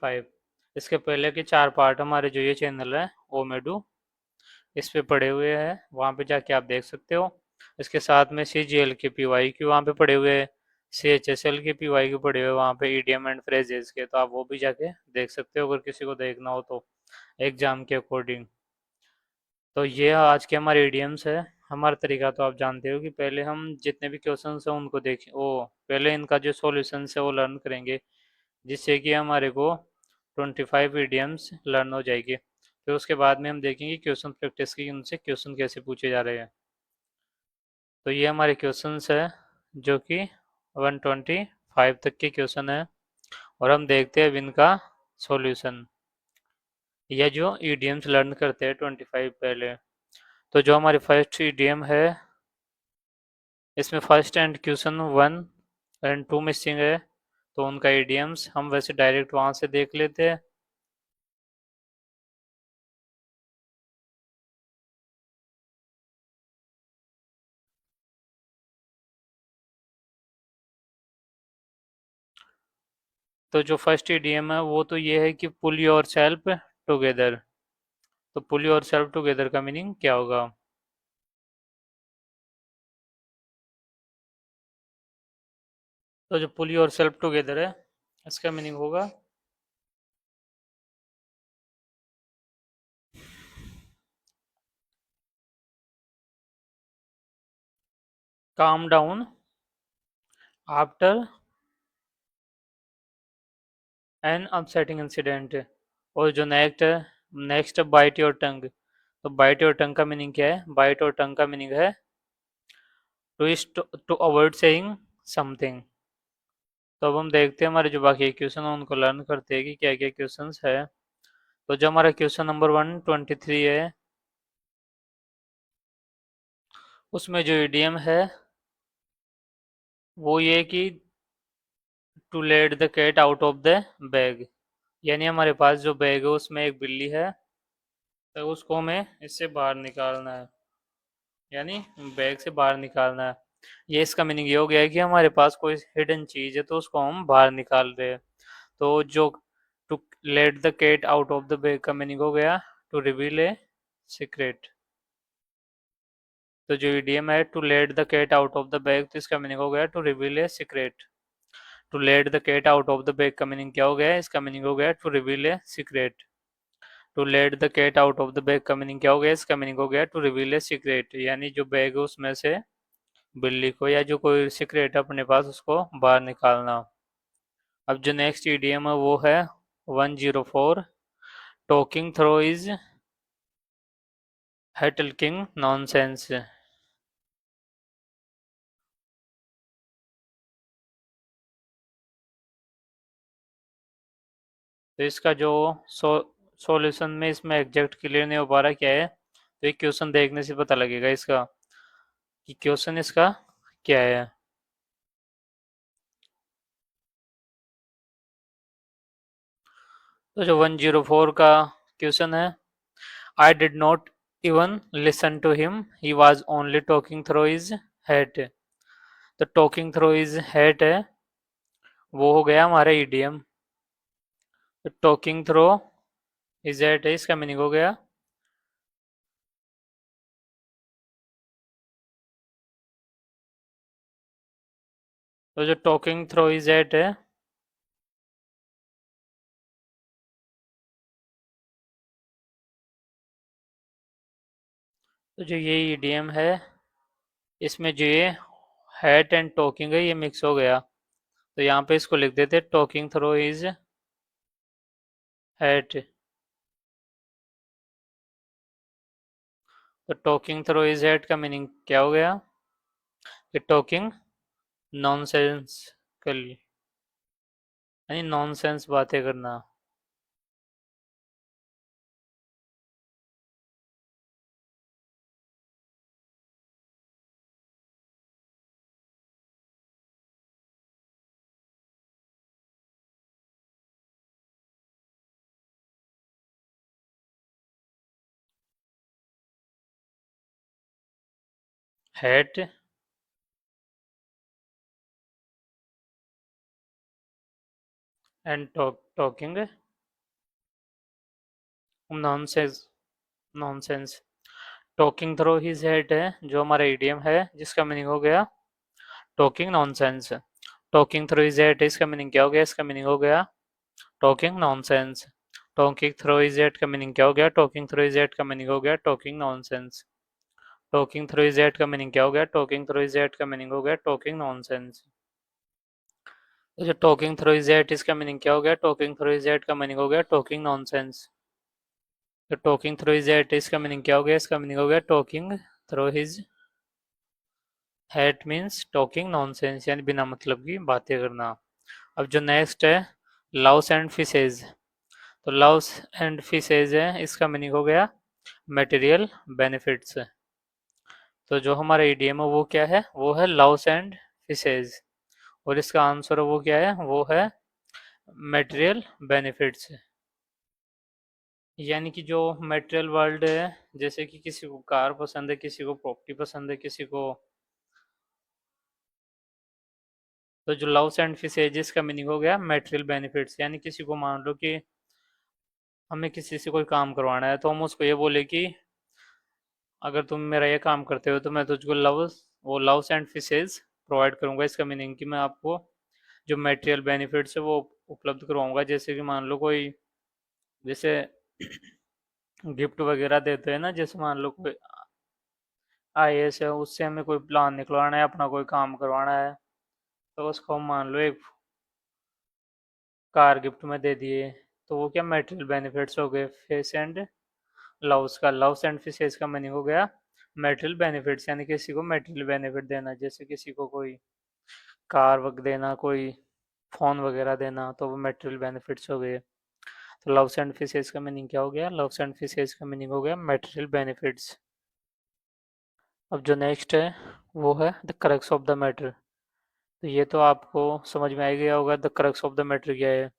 5। इसके पहले के 4 पार्ट हमारे जो ये चैनल है ओमेडू इस पे पड़े हुए हैं, वहाँ पे जाके आप देख सकते हो। इसके साथ में CGL के PYQ वहाँ पे पड़े हुए हैं, CHSL के PYQ पड़े हुए हैं वहाँ पे, EDM एंड फ्रेजेस के, तो आप वो भी जाके देख सकते हो अगर किसी को देखना हो तो एग्जाम के अकॉर्डिंग। तो ये आज के हमारे इडियम्स है। हमारा तरीका तो आप जानते हो कि पहले हम जितने भी क्वेश्चंस हैं उनको देखें, वो पहले इनका जो सॉल्यूशंस है वो लर्न करेंगे, जिससे कि हमारे को 25 इडियम्स लर्न हो जाएगी। फिर उसके बाद में हम देखेंगे क्वेश्चन प्रैक्टिस की, उनसे क्वेश्चन कैसे पूछे जा रहे हैं। तो ये हमारे क्वेश्चंस है जो कि 125 तक के क्वेश्चन है, और हम देखते हैं अब इनका सॉल्यूशन, या जो ईडीएम्स लर्न करते हैं 25 पहले। तो जो हमारी फर्स्ट ईडीएम है, इसमें फर्स्ट एंड क्वेश्चन 1 और 2 मिसिंग है, तो उनका ईडीएम्स हम वैसे डायरेक्ट वहां से देख लेते हैं। तो जो फर्स्ट ईडीएम है वो तो ये है कि पुल योर सेल्फ टुगेदर। तो पुल योर सेल्फ टुगेदर का मीनिंग क्या होगा? तो जो पुल योर सेल्फ टुगेदर है, इसका मीनिंग होगा calm down after an upsetting incident. और जो नेक्स्ट है, नेक्स्ट बाइट योर टंग। तो बाइट योर टंग का मीनिंग क्या है? बाइट और टंग का मीनिंग है टू अवॉइड सेइंग समथिंग। तो अब हम देखते हैं हमारे जो बाकी क्वेश्चन है उनको लर्न करते हैं कि क्या क्या क्वेश्चन है। तो जो हमारा क्वेश्चन नंबर 123 है, उसमें जो इडियम है वो ये कि to let the cat out of the bag. यानी हमारे पास जो बैग है उसमें एक बिल्ली है, तो उसको हमें इससे बाहर निकालना है, यानी बैग से बाहर निकालना है। ये इसका मीनिंग ये हो गया है कि हमारे पास कोई हिडन चीज है तो उसको हम बाहर निकाल रहे हैं। तो जो to let the cat out of the bag का मीनिंग हो गया टू रिवील ए सीक्रेट। तो जो इडियम है to let the cat out of the bag, तो इसका मीनिंग हो गया to reveal a secret. To let the cat out of the bag का मीनिंग क्या हो गया? इसका मीनिंग हो गया to reveal a secret. To let the cat out of the bag का मीनिंग क्या हो गया? इसका मीनिंग हो गया टू रिवील ए सीक्रेट, यानी जो बैग है उसमें से बिल्ली को या जो कोई सीक्रेट अपने पास उसको बाहर निकालना। अब जो नेक्स्ट ईडीएम है वो है 104, टॉकिंग थ्रो इज हेटलकिंग नॉनसेंस। तो इसका जो सॉल्यूशन में इसमें एग्जैक्ट क्लियर नहीं हो पा रहा क्या है, तो एक क्वेश्चन देखने से पता लगेगा इसका कि क्वेश्चन इसका क्या है। तो जो 104 का क्वेश्चन है, I did not even listen to him, he was only talking through his head. तो टॉकिंग थ्रो हिज हेड है, वो हो गया हमारा ईडीएम। तो टॉकिंग थ्रो हिज हेड है, इसका मीनिंग हो गया तो जो टॉकिंग थ्रो हिज हेड है, तो जो ये ईडीएम है इसमें जो ये हेड एंड टॉकिंग है ये मिक्स हो गया, तो यहाँ पे इसको लिख देते टॉकिंग थ्रो हिज हेड। तो टॉकिंग थ्रो हिज हेड का मीनिंग क्या हो गया कि टॉकिंग नॉनसेंसिकली, यानी नॉनसेंस बातें करना। Head and talking nonsense, nonsense. Talking through his head है जो हमारा ईडीएम है, जिसका मीनिंग हो गया talking nonsense. Talking through his head, इसका मीनिंग क्या हो गया? इसका मीनिंग हो गया talking nonsense. Talking through his head का मीनिंग क्या हो गया? टॉकिंग थ्रू हिज हेड का मीनिंग हो गया talking nonsense. Talking through his head का मीनिंग क्या हो गया? टॉकिंग थ्रू हिज हेड का मीनिंग हो गया टॉकिंग नॉनसेंस। तो जो टॉकिंग थ्रू हिज हेड, इसका मीनिंग क्या हो गया? टॉकिंग थ्रू हिज हेड का मीनिंग हो गया टॉकिंग नॉनसेंस। तो टॉकिंग थ्रू हिज हेड, इसका मीनिंग क्या हो गया? इसका मीनिंग हो गया talking through his head means talking nonsense, यानी बिना मतलब की बातें करना। अब जो नेक्स्ट है लव्स एंड फिशेज। तो लव्स एंड फिशेज है, इसका मीनिंग हो गया मटेरियल बेनिफिट्स। तो जो हमारा ईडीएम है वो क्या है? वो है लव्स एंड फिशेज। और इसका आंसर वो क्या है? वो है मटेरियल बेनिफिट्स। यानी कि जो मटेरियल वर्ल्ड है, जैसे कि किसी को कार पसंद है, किसी को प्रॉपर्टी पसंद है, किसी को, तो जो लव्स एंड फिशेज का मीनिंग हो गया मटेरियल बेनिफिट्स। यानी किसी को मान लो कि हमें किसी से कोई काम करवाना है, तो हम उसको ये बोले कि अगर तुम मेरा ये काम करते हो तो मैं तुझको लव्स एंड फिशेज प्रोवाइड करूंगा। इसका मीनिंग कि मैं आपको जो मटेरियल बेनिफिट्स है वो उपलब्ध करवाऊंगा। जैसे कि मान लो कोई, जैसे गिफ्ट वगैरह देते हैं ना, जैसे मान लो कोई आईएएस है, उससे हमें कोई प्लान निकलवाना है, अपना कोई काम करवाना है, तो उसको हम मान लो एक कार गिफ्ट में दे दिए, तो वो क्या मटेरियल बेनिफिट्स हो गए। फेस एंड लव्स का, लव्स एंड फिशेज का मीनिंग हो गया मटेरियल बेनिफिट्स, यानी किसी को मटेरियल बेनिफिट देना। जैसे किसी को कोई कार वग देना, कोई फोन वगैरह देना, तो वो मटेरियल बेनिफिट्स हो गए। तो लव्स एंड फिशेज का मीनिंग क्या हो गया? लव्स एंड फिशेज का मीनिंग हो गया मटेरियल बेनिफिट्स। अब जो नेक्स्ट है वो है the crux of the matter. तो ये तो आपको समझ में आ ही गया होगा the crux of the matter क्या है,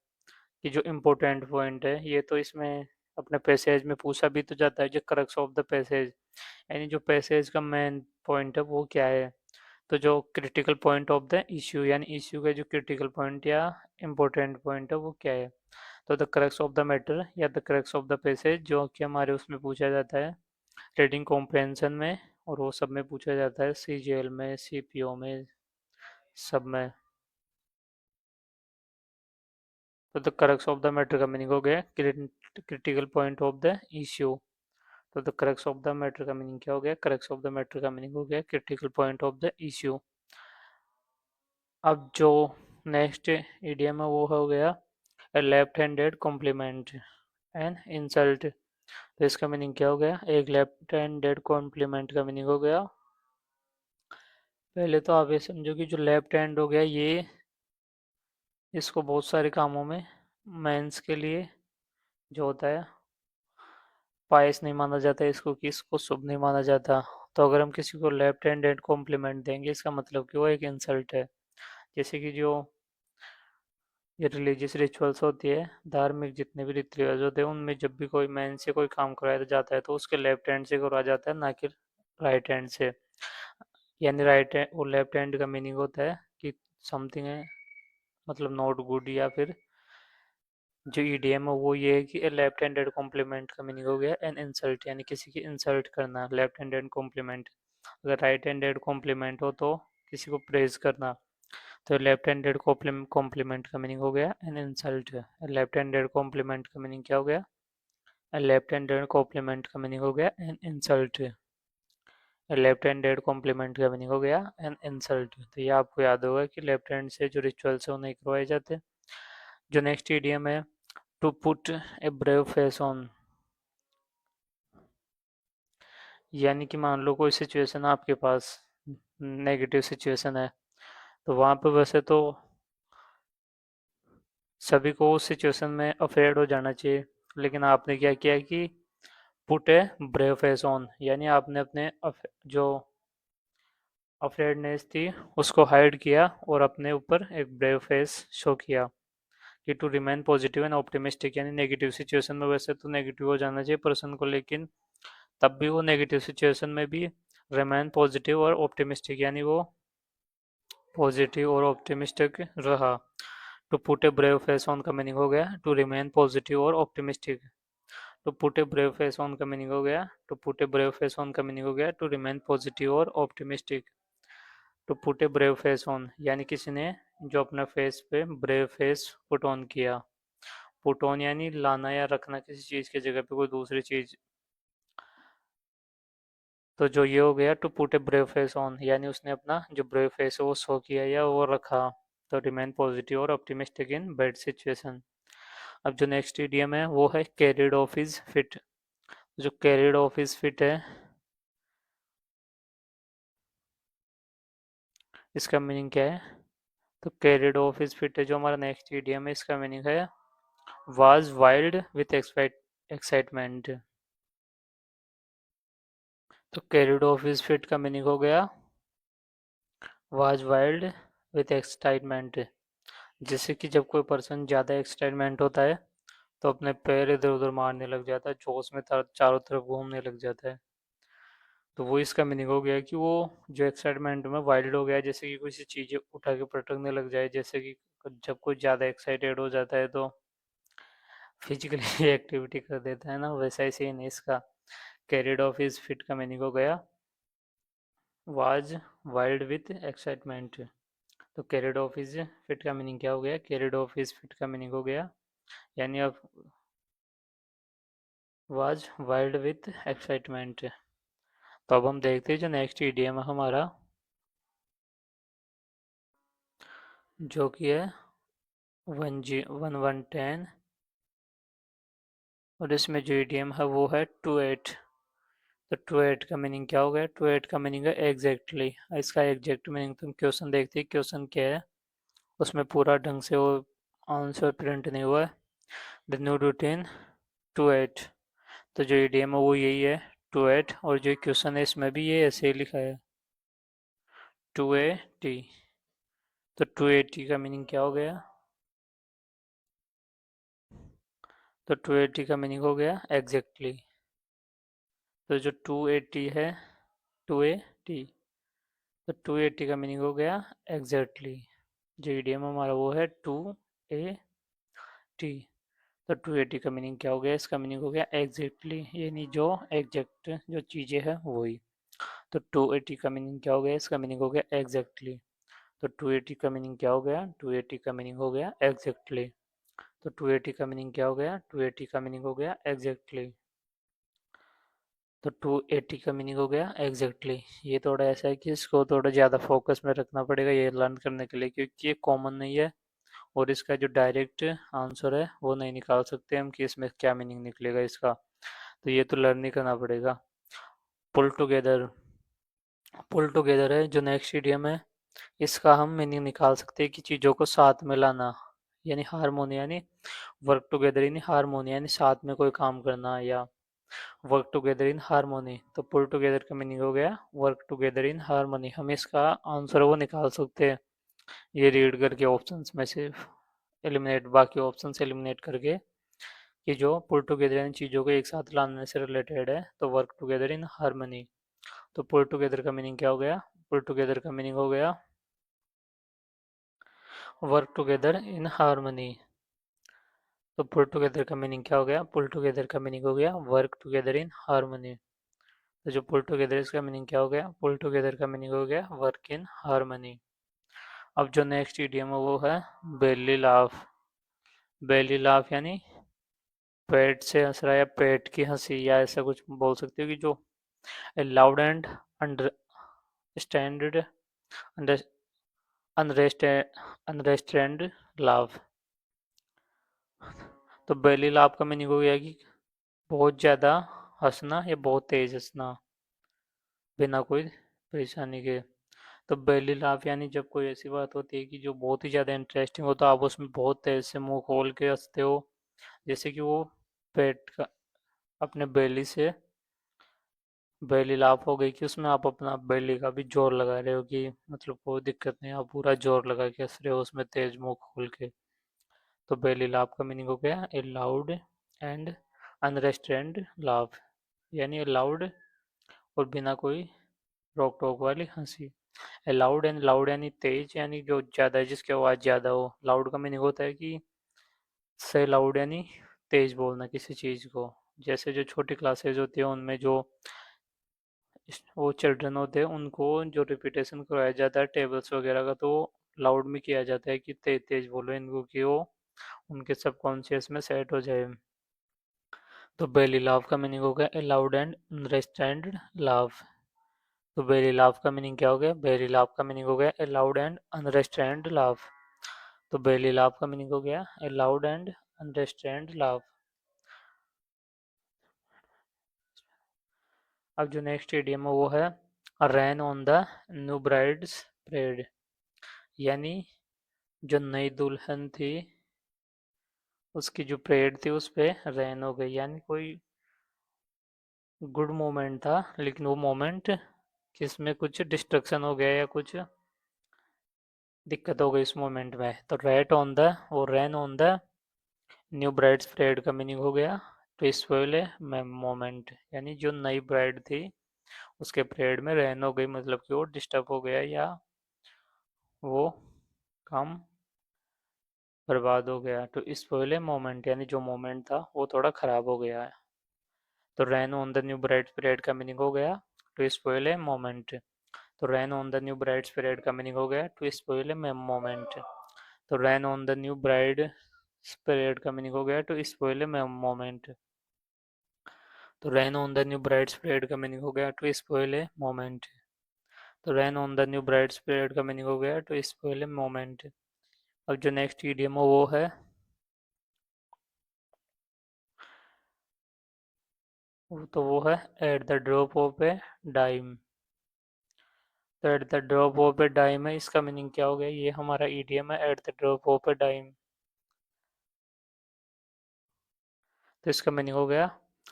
कि जो इम्पोर्टेंट पॉइंट है। ये तो इसमें अपने पैसेज में पूछा भी तो जाता है, जो क्रक्स ऑफ द पैसेज, यानी जो पैसेज का मेन पॉइंट है वो क्या है। तो जो critical point of the issue, यानी इश्यू का जो क्रिटिकल पॉइंट या इम्पोर्टेंट पॉइंट है वो क्या है। तो the crux of the matter या the crux of the passage जो कि हमारे उसमें पूछा जाता है रीडिंग कॉम्प्रहेंशन में, और वो सब में पूछा जाता है, सीजीएल में, सीपीओ में, सब में। तो the crux of the matter का मीनिंग हो गया critical point of the issue. तो the crux of the matter का मीनिंग क्या हो गया? क्रक्स ऑफ द मैटर का मीनिंग हो गया critical point of the issue. अब जो नेक्स्ट इडियम है वो हो गया left handed compliment and insult. तो इसका मीनिंग क्या हो गया? एक लेफ्ट हैंडेड कॉम्प्लीमेंट का मीनिंग हो गया, पहले तो आप ये समझो कि जो लेफ्ट हैंड हो गया ये, इसको बहुत सारे कामों में मेंस के लिए जो होता है पायस नहीं माना जाता, इसको कि इसको शुभ नहीं माना जाता। तो अगर हम किसी को लेफ्ट हैंडेड कॉम्प्लीमेंट देंगे, इसका मतलब कि वो एक इंसल्ट है। जैसे कि जो ये रिलीजियस रिचुअल्स होती है, धार्मिक जितने भी रीति रिवाज होते हैं, उनमें जब भी कोई मैन से कोई काम कराया जाता है तो उसके लेफ्ट हैंड से करवाया जाता है, ना कि राइट हैंड से। यानी राइट हैंड और लेफ्ट हैंड का मीनिंग होता है कि समथिंग है, मतलब नॉट गुड, या फिर जो ईडीएम है वो ये है कि लेफ्ट हैंडेड कॉम्प्लीमेंट का मीनिंग हो गया एन इंसल्ट, यानी किसी की इंसल्ट करना, लेफ्ट हैंडेड कॉम्प्लीमेंट। अगर राइट हैंडेड कॉम्प्लीमेंट हो तो किसी को प्रेज करना। तो लेफ्ट हैंडेड कॉम्प्लीमेंट का मीनिंग हो गया an insult. Left handed compliment का मीनिंग क्या हो गया? लेफ्ट हैंडेड कॉम्प्लीमेंट का मीनिंग हो गया an insult. Left handed compliment का मीनिंग हो गया एन इंसल्ट। तो ये आपको याद होगा कि लेफ्ट हैंड से जो रिचुअल्स है वो नहीं करवाए जाते। जो नेक्स्ट इडियम है to put a brave face on. यानी कि मान लो कोई सिचुएशन आपके पास नेगेटिव सिचुएशन है, तो वहाँ पे वैसे तो सभी को उस सिचुएशन में अफ्रेड हो जाना चाहिए, लेकिन आपने क्या किया कि put a brave face on, यानी आपने अपने जो अफ्रेडनेस थी उसको हाइड किया और अपने ऊपर एक ब्रेव फेस शो किया। कि to remain positive and optimistic, यानी नेगेटिव सिचुएशन में वैसे तो नेगेटिव हो जाना चाहिए पर्सन को, लेकिन तब भी वो नेगेटिव सिचुएशन में भी रिमेन पॉजिटिव और ऑप्टिमिस्टिक, यानी वो पॉजिटिव और ऑप्टिमिस्टिक रहा। To put a brave face on का मीनिंग हो गया टू रिमेन पॉजिटिव और optimistic. To put a brave face on का मीनिंग हो गया, to put a brave face on का मीनिंग हो गया टू रिमेन पॉजिटिव और optimistic. To put a brave face on यानी किसी ने जो अपना फेस पे ब्रेव फेस पुट ऑन किया। पुट ऑन यानी लाना या रखना किसी चीज की जगह पे कोई दूसरी चीज। तो जो ये हो गया to put a brave face on यानी उसने अपना जो ब्रेव फेस है वो शो किया या वो रखा। तो रिमेन पॉजिटिव और ऑप्टिमिस्टिक इन बैड सिचुएशन। अब जो नेक्स्ट इडियम है वो है कैरिड ऑफ इज फिट। जो कैरिड ऑफ इज फिट है इसका मीनिंग क्या है? तो कैरिड ऑफ इज फिट है जो हमारा नेक्स्ट इडियम है इसका मीनिंग है वाज वाइल्ड विथ एक्साइटमेंट। तो कैरिड ऑफ इज फिट का मीनिंग हो गया वाज वाइल्ड विथ एक्साइटमेंट। जैसे कि जब कोई पर्सन ज़्यादा एक्साइटमेंट होता है तो अपने पैर इधर उधर मारने लग जाता है, जोश में चारों तरफ घूमने लग जाता है। तो वो इसका मीनिंग हो गया कि वो जो एक्साइटमेंट में वाइल्ड हो गया, जैसे कि किसी चीज़ उठा के पटकने लग जाए। जैसे कि जब कोई ज़्यादा एक्साइटेड हो जाता है तो फिजिकली एक्टिविटी कर देता है ना, वैसा ही सीन है इसका। कैरिड ऑफ इज फिट का मीनिंग हो गया वाज वाइल्ड विथ एक्साइटमेंट। तो कैरिड ऑफ इज फिट का मीनिंग क्या हो गया? कैरिड ऑफ इज फिट का मीनिंग हो गया यानी अब वाज वाइल्ड विथ एक्साइटमेंट। तो अब हम देखते हैं जो नेक्स्ट ईडीएम है हमारा, जो कि है 1110। और इसमें जो ईडीएम है वो है टू एट। तो टू एट का मीनिंग क्या हो गया? टू एट का मीनिंग है एग्जैक्टली। इसका एग्जैक्ट मीनिंग तुम क्वेश्चन देखते हैं क्वेश्चन क्या है, उसमें पूरा ढंग से वो आंसर प्रिंट नहीं हुआ है। The new routine to at. तो जो ईडीएम है वो यही है टू एट, और जो क्वेश्चन है इसमें भी ये ऐसे ही लिखा है टू ए टी। तो टू ए टी का मीनिंग क्या हो गया? तो टू एटी का मीनिंग हो गया एग्जैक्टली। तो जो टू एटी है टू ए टी, तो टू एटी का मीनिंग हो गया एग्जैक्टली। जो ईडीएम हमारा वो है टू ए टी। तो टू एटी का मीनिंग क्या हो गया? इसका मीनिंग हो गया एग्जैक्टली यानी जो एग्जैक्ट जो चीज़ें हैं वही। तो टू एटी का मीनिंग क्या हो गया? इसका मीनिंग हो गया एग्जैक्टली। तो टू एटी का मीनिंग क्या हो गया? टू एटी का मीनिंग हो गया एग्जैक्टली। तो टू एटी का मीनिंग क्या हो गया? टू एटी का मीनिंग हो गया एग्जैक्टली। तो 280 का मीनिंग हो गया एग्जैक्टली। ये थोड़ा ऐसा है कि इसको थोड़ा ज़्यादा फोकस में रखना पड़ेगा ये लर्न करने के लिए, क्योंकि ये कॉमन नहीं है और इसका जो डायरेक्ट आंसर है वो नहीं निकाल सकते हम कि इसमें क्या मीनिंग निकलेगा इसका। तो ये तो लर्न ही करना पड़ेगा। पुल टुगेदर। पुल टुगेदर है जो नेक्स्ट इडियम है, इसका हम मीनिंग निकाल सकते हैं कि चीज़ों को साथ में लाना यानी हारमोनी, यानी वर्क टुगेदर यानी हारमोनी यानी साथ में कोई काम करना या वर्क टुगेदर इन हारमोनी। तो पुल टुगेदर का मीनिंग हो गया वर्क टुगेदर इन हारमोनी। हम इसका आंसर वो निकाल सकते हैं ये रीड करके ऑप्शंस में से एलिमिनेट, बाकी ऑप्शंस एलिमिनेट करके, कि जो पुल टुगेदर इन चीज़ों को एक साथ लाने से रिलेटेड है। तो वर्क टुगेदर इन हारमोनी। तो पुल टुगेदर का मीनिंग क्या हो गया? पुल टुगेदर का मीनिंग हो गया वर्क टुगेदर इन हारमोनी। तो पुल टुगेदर का मीनिंग क्या हो गया? पुल टुगेदर का मीनिंग हो गया वर्क टुगेदर इन हारमोनी। तो जो पुल टुगेदर इसका मीनिंग क्या हो गया? पुल टुगेदर का मीनिंग हो गया वर्क इन हारमोनी। अब जो नेक्स्ट इडियम है वो है बेली लाफ। बेली लाफ यानी पेट से हंस रहा है या पेट की हंसी, या ऐसा कुछ बोल सकते हो कि जो लाउड एंड अंडरस्टैंड अनरेस्टेंड लाफ। तो बेली लाफ का मीनिंग हो गया कि बहुत ज़्यादा हंसना या बहुत तेज हंसना बिना कोई परेशानी के। तो बेली लाफ यानी जब कोई ऐसी बात होती है कि जो बहुत ही ज़्यादा इंटरेस्टिंग हो तो आप उसमें बहुत तेज से मुंह खोल के हंसते हो। जैसे कि वो पेट का अपने बेली से बेली लाफ हो गई कि उसमें आप अपना बेली का भी जोर लगा रहे हो कि मतलब कोई दिक्कत नहीं, आप पूरा जोर लगा के हंस रहे हो उसमें तेज मुंह खोल के। तो बेली लाफ का मीनिंग हो गया ए लाउड एंड अनरेस्ट्रेंड लाफ यानी लाउड और बिना कोई रोक टोक वाली हंसी। लाउड एंड लाउड यानी तेज यानी जो ज़्यादा है जिसकी आवाज़ ज़्यादा हो। लाउड का मीनिंग होता है कि से लाउड यानी तेज बोलना किसी चीज़ को। जैसे जो छोटी क्लासेज होती है उनमें जो वो चिल्ड्रन होते हैं उनको जो रिपीटेशन करवाया जाता है टेबल्स वगैरह का, तो लाउड में किया जाता है कि तेज तेज बोलो इनको कि वो उनके सबकॉन्शियस में सेट हो जाए। तो बेली लाव का मीनिंग हो गया ए लाउड एंड अनरेस्ट्रेंड लाव। तो बेली लाव का मीनिंग क्या हो गया? बेली लाव का मीनिंग हो गया ए लाउड एंड अनरेस्ट्रेंड लाव। तो बेली लाव का मीनिंग हो गया ए लाउड एंड अनरेस्ट्रेंड लाव। अब जो नेक्स्ट इडियम है वो है rain on the new bride's parade, यानी जो नई दुल्हन थी उसकी जो परेड थी उस पे रैन हो गई, यानी कोई गुड मोमेंट था लेकिन वो मोमेंट किसमें कुछ डिस्ट्रक्शन हो गया या कुछ दिक्कत हो गई उस मोमेंट में। तो रैट ऑन द और rain on the new bride's parade का मीनिंग हो गया तो स्पॉइल मोमेंट, यानी जो नई ब्राइड थी उसके परेड में रैन हो गई, मतलब कि वो डिस्टर्ब हो गया या वो काम बर्बाद हो गया। तो स्पॉइल मोमेंट यानी जो मोमेंट था वो थोड़ा खराब हो गया है। तो rain on the new bride's parade का मीनिंग हो गया टू स्पॉइल ए मोमेंट। तो rain on the new bride's parade का मीनिंग हो गया टू स्पॉइल ए मोमेंट। तो rain on the new bride parade का मीनिंग हो गया टू स्पॉइल ए मोमेंट। तो rain on the new bride's parade का मीनिंग हो गया टू स्पॉइल ए मोमेंट। तो rain on the new bride's parade का मीनिंग हो गया टू स्पॉइल ए मोमेंट। अब जो नेक्स्ट ईडियम है वो है वो है at the drop of a dime. तो at the drop of a dime है, इसका मीनिंग क्या हो गया? ये हमारा ईडियम है at the drop of a dime. तो इसका मीनिंग हो गया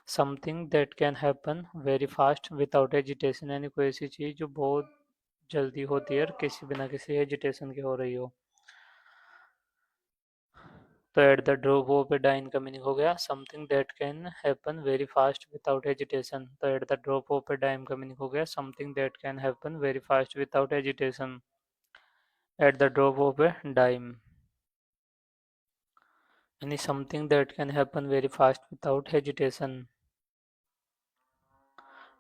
something that can happen very fast without agitation, यानी कोई ऐसी चीज़ जो बहुत जल्दी होती है और किसी बिना किसी एजिटेशन के हो रही हो। तो at the drop of a dime का मीनिंग हो गया something that can happen very fast without agitation. तो at the drop of a dime का मीनिंग हो गया something that can happen very fast without agitation. At the drop of a dime यानी something that can happen very fast without hesitation.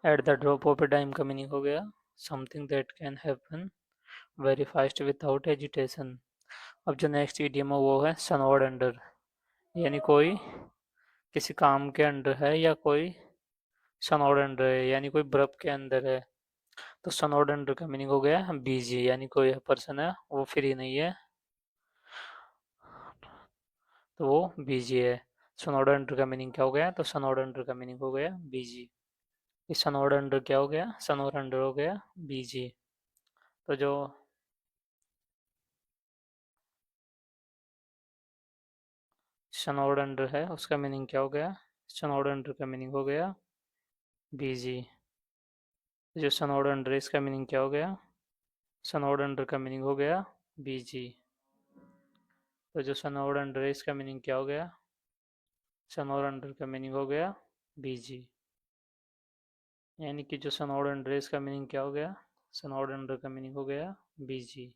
At the drop of a dime का meaning हो गया something that can happen very fast without hesitation. अब जो next idiom है वो है सनोड under, यानी कोई किसी काम के अंडर है या कोई सनोड अंडर है, यानी कोई बर्फ के अंदर है। तो सनोड अंडर का मीनिंग हो गया बिजी, यानी कोई पर्सन है वो फ्री नहीं है तो वो बिजी है। सनोड अंडर का मीनिंग क्या हो गया? तो सनोड अंडर का मीनिंग हो गया बिजी। इस सनोड अंडर क्या हो गया? सनोड अंडर हो गया बीजी। तो जो सनोड अंडर है उसका मीनिंग क्या हो गया? सनोड अंडर का मीनिंग हो गया बीजी। जो सनोड अंडर है इसका मीनिंग क्या हो गया? सनोड अंडर का मीनिंग हो गया बीजी। तो जो सनोड अंडर है इसका मीनिंग क्या हो गया? सनोड अंडर का मीनिंग हो गया बीजी। यानी कि जो सनोड अंडर है इसका मीनिंग क्या हो गया? सनोड अंडर का मीनिंग हो गया बीजी।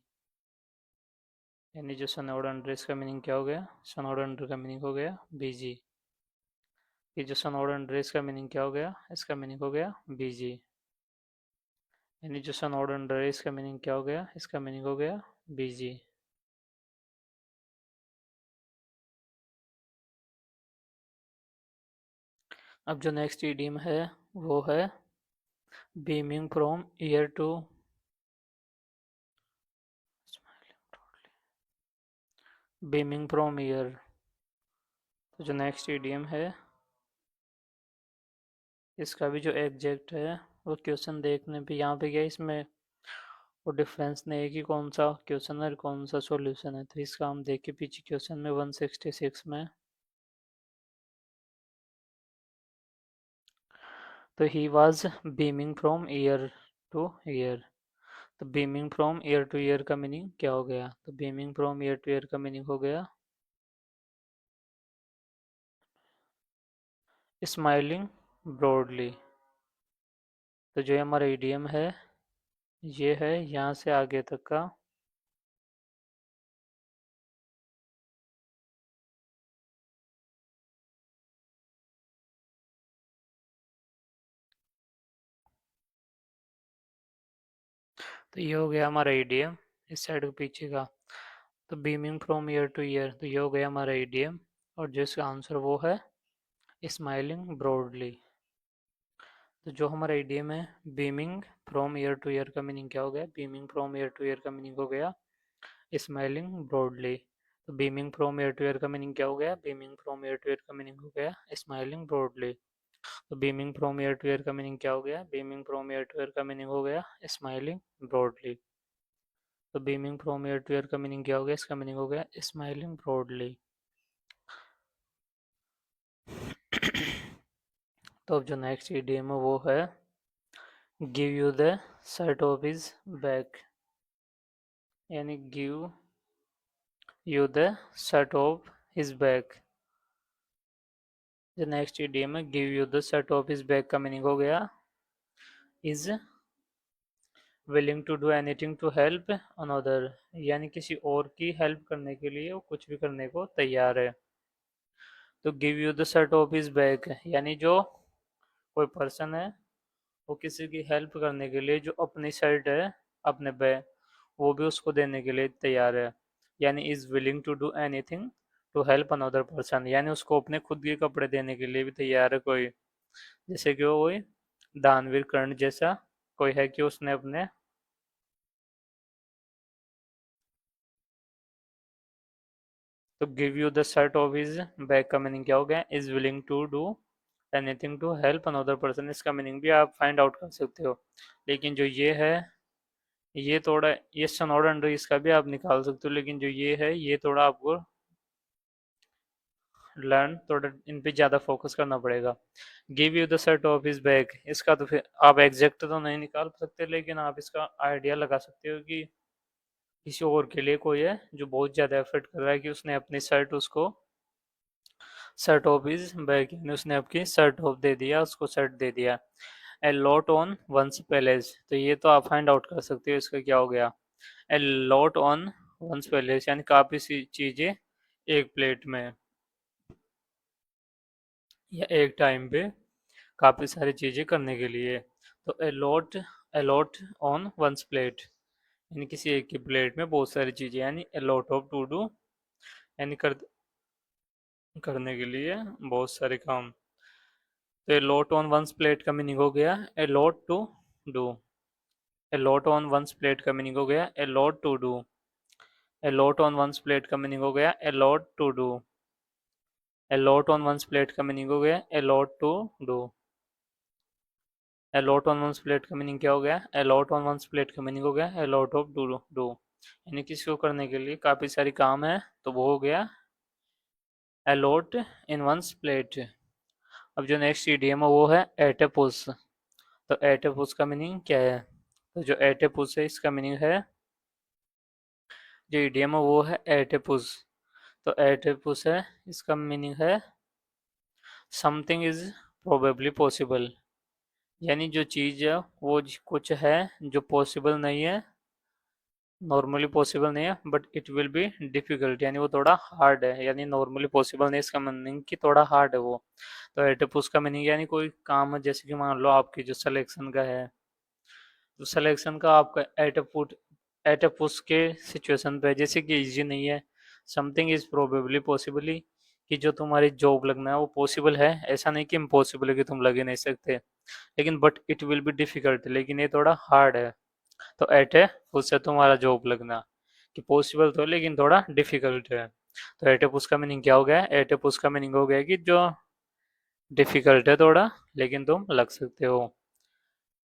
यानी जो सनोड अंडर है इसका मीनिंग क्या हो गया? सनोड अंडर का मीनिंग हो गया बीजी। ये जो सनोड अंडर है इसका मीनिंग क्या हो गया? इसका मीनिंग हो गया बीजी। यानी जो सनोड अंडर है इसका मीनिंग क्या हो गया? इसका मीनिंग हो गया बीजी। अब जो नेक्स्ट ईडियम है वो है beaming from ear to beaming from ear. तो जो नेक्स्ट ईडियम है इसका भी जो एग्जैक्ट है वो क्वेश्चन देखने पे यहाँ पे क्या है, इसमें वो डिफरेंस नहीं है कि कौन सा क्वेश्चन है और कौन सा सॉल्यूशन है। तो इसका हम देख के पीछे क्वेश्चन में 166 में, तो he was beaming from ear to ear. तो beaming from ear to ear का मीनिंग क्या हो गया? तो beaming from ear to ear का मीनिंग हो गया स्माइलिंग ब्रॉडली। तो जो हमारा ईडियम है ये है यहाँ से आगे तक का तो ये हो गया हमारा ईडीएम इस साइड के पीछे का। तो beaming from ear to ear, तो ये हो गया हमारा ईडीएम। और जिसका आंसर वो है स्माइलिंग ब्रॉडली। तो जो हमारा ईडीएम है beaming from ear to ear का मीनिंग क्या हो गया? Beaming from ear to ear का मीनिंग हो गया स्माइलिंग ब्रॉडली। तो beaming from ear to ear का मीनिंग क्या हो गया? Beaming from ear to ear का मीनिंग हो गया स्माइलिंग ब्रॉडली। तो beaming from ear to ear का मीनिंग क्या हो गया? Beaming from ear to ear का मीनिंग हो गया स्माइलिंग ब्रॉडली। तो beaming from ear to ear का मीनिंग क्या हो गया? इसका मीनिंग हो गया स्माइलिंग ब्रॉडली। तो अब जो नेक्स्ट ईडीएम है वो है give you the shirt off his back, यानी give you the shirt off his back. जो नेक्स्ट ईडीएम है give you the shirt off his back का मीनिंग हो गया is willing to do anything to help another, यानी किसी और की हेल्प करने के लिए वो कुछ भी करने को तैयार है। तो give you the shirt off his back यानी जो कोई पर्सन है वो किसी की हेल्प करने के लिए जो अपनी शर्ट है अपने बैग वो भी उसको देने के लिए तैयार है। यानी is willing to do anything to help another person, यानी उसको अपने खुद के कपड़े देने के लिए भी तैयार है कोई। जैसे कि वो कोई दानवीर कर्ण जैसा कोई है कि उसने अपने। तो give you the shirt off his bag का मीनिंग क्या हो गया? Is willing to do anything to help another person. इसका मीनिंग भी आप फाइंड आउट कर सकते हो, लेकिन जो ये है ये थोड़ा ये सनोड अंडर इसका भी आप निकाल सकते हो, लेकिन जो ये है ये थोड़ा आपको लर्न थोड़ा इन पे ज़्यादा फोकस करना पड़ेगा। Give you the shirt off his bag, इसका तो फिर आप एग्जैक्ट तो नहीं निकाल सकते, लेकिन आप इसका आइडिया लगा सकते हो कि किसी और के लिए कोई है जो बहुत ज़्यादा एफर्ट कर रहा है कि उसने अपनी शर्ट उसको शर्ट ऑफ हिज बैग, यानी उसने आपकी शर्ट ऑफ दे दिया, उसको शर्ट दे दिया। A lot on one's palace, तो ये तो आप फाइंड आउट कर सकते हो इसका क्या हो गया। A lot on one's palace यानी काफ़ी सी चीज़ें एक प्लेट में, या एक टाइम पे काफ़ी सारी चीज़ें करने के लिए। तो अलॉट ऑन वंस प्लेट यानी किसी एक की प्लेट में बहुत सारी चीज़ें, यानी अलॉट ऑफ टू डू यानी करने के लिए बहुत सारे काम। तो अलॉट ऑन वंस प्लेट का मीनिंग हो गया a lot to do. A lot on one's plate का मीनिंग हो गया a lot to do. A lot on one's plate का मीनिंग हो गया a lot to do. A lot on one's plate का मीनिंग हो गया a lot to do. A lot on one's plate का मीनिंग क्या हो गया? अलॉट ऑन वंस प्लेट का मीनिंग हो गया अलॉट ऑफ डू डू, यानी किसी को करने के लिए काफ़ी सारी काम है, तो वो हो गया अलॉट इन वंस प्लेट। अब जो नेक्स्ट ईडीएम है वो है एटेपुस। तो एटेपुस का मीनिंग क्या है? तो जो एटेपुस है इसका मीनिंग है, जो ईडीएम है वो है एटेपुस। तो एटेपुस है इसका मीनिंग है समथिंग इज प्रोबेबली पॉसिबल, यानी जो चीज़ है वो कुछ है जो पॉसिबल नहीं है, नॉर्मली पॉसिबल नहीं है, but it will be difficult, यानी वो थोड़ा हार्ड है, यानी नॉर्मली पॉसिबल नहीं इसका मीनिंग कि थोड़ा हार्ड है वो। तो एटेपुस का मीनिंग यानी कोई काम है, जैसे कि मान लो आपकी जो सिलेक्शन का है, तो सिलेक्शन का आपका एटेपुस के सिचुएशन पे है, जैसे कि इजी नहीं है। समथिंग इज प्रोबेबली पॉसिबली कि जो तुम्हारी जॉब लगना है वो पॉसिबल है, ऐसा नहीं कि इम्पॉसिबल है कि तुम लग ही नहीं सकते, लेकिन but it will be difficult, लेकिन ये थोड़ा हार्ड है। तो एट है उससे तुम्हारा जॉब लगना कि पॉसिबल तो लेकिन थोड़ा डिफिकल्ट है। तो एटेपुस का मीनिंग क्या हो गया? एटेपुस का मीनिंग हो गया कि जो डिफिकल्ट है थोड़ा लेकिन तुम लग सकते हो।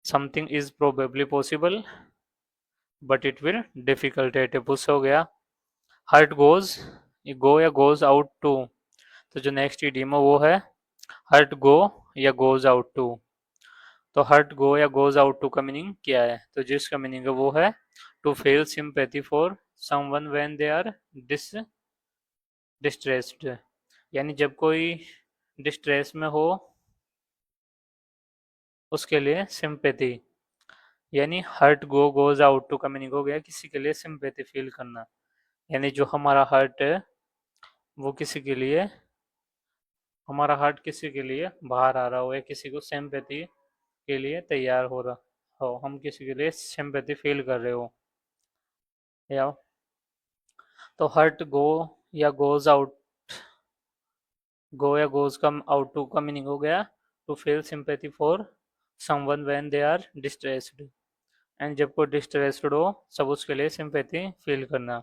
Something is probably possible but it will difficult. At a push हो गया हर्ट गोज, गो या गोज आउट टू। तो जो नेक्स्ट इडियम है वो है हर्ट गो या गोज आउट टू। तो हर्ट गो या गोज आउट टू का मीनिंग क्या है? तो जिसका मीनिंग है वो है to feel sympathy for someone when they are distressed, यानी जब कोई डिस्ट्रेस में हो उसके लिए सिंपैथी। यानी heart go goes out to का मीनिंग हो गया किसी के लिए सिंपैथी फील करना, यानी जो हमारा हर्ट है वो किसी के लिए, हमारा हार्ट किसी के लिए बाहर आ रहा हो या किसी को सिंपैथी के लिए तैयार हो रहा हो, हम किसी के लिए सिंपैथी फील कर रहे हो, या तो हर्ट गो या गोज आउट, गो या गोज का आउट टू का मीनिंग हो गया to feel sympathy for someone when they are distressed, and जब कोई डिस्ट्रेस्ड हो सब उसके लिए सिंपैथी फील करना।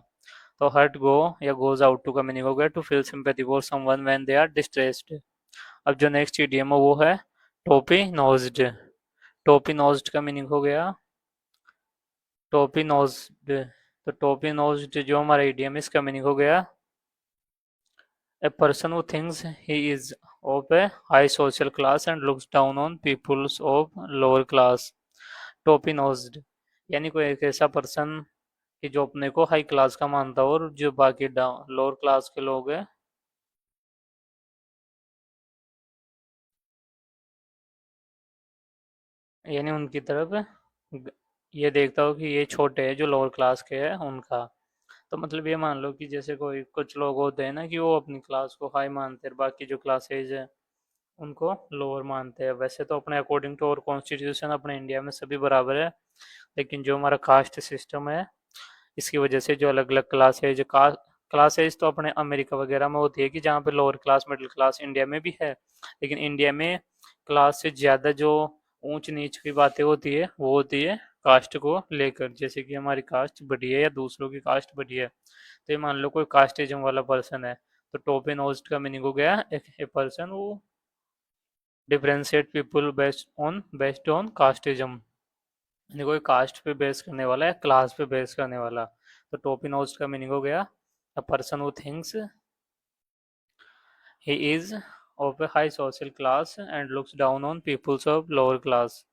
तो हर्ट गो या गोज आउट टू का मीनिंग हो गया to feel sympathy for someone when they are distressed. अब जो नेक्स्ट इडियम है वो है टोपी नोज्ड। टोपी नोज्ड का मीनिंग हो गया टोपी नोज्ड। तो टोपी नोज्ड जो हमारा इडियम है इसका मीनिंग हो गया a person who thinks he is of a high social class and looks down on peoples of lower class। टोपी नोज्ड यानी कोई एक ऐसा पर्सन कि जो अपने को हाई क्लास का मानता हो और जो बाकी लोअर क्लास के लोग हैं यानी उनकी तरफ ये देखता हो कि ये छोटे हैं जो लोअर क्लास के हैं उनका। तो मतलब ये मान लो कि जैसे कोई कुछ लोग होते हैं ना कि वो अपनी क्लास को हाई मानते हैं, बाकी जो क्लासेज है उनको लोअर मानते हैं। वैसे तो अपने अकॉर्डिंग टू और कॉन्स्टिट्यूशन अपने इंडिया में सभी बराबर है, लेकिन जो हमारा कास्ट सिस्टम है इसकी वजह से जो अलग अलग क्लासेज क्लासेज तो अपने अमेरिका वगैरह में होती है कि जहाँ पे lower class middle Claas India में भी है, लेकिन इंडिया में क्लास से ज़्यादा जो ऊंच नीच की बातें होती है वो होती है कास्ट को लेकर, जैसे कि हमारी कास्ट बड़ी है या दूसरों की कास्ट बड़ी है। तो ये मान लो कोई कास्टिज्म वाला पर्सन है, तो टॉप एंड होस्ट का मीनिंग हो गया ए पर्सन वो differentiate people based on casteism, यानी कोई कास्ट पे बेस करने वाला है क्लास पे बेस करने वाला। तो टॉप इन होस्ट का मीनिंग हो गया a person who thinks he is of A high social class and looks down on people's of lower class.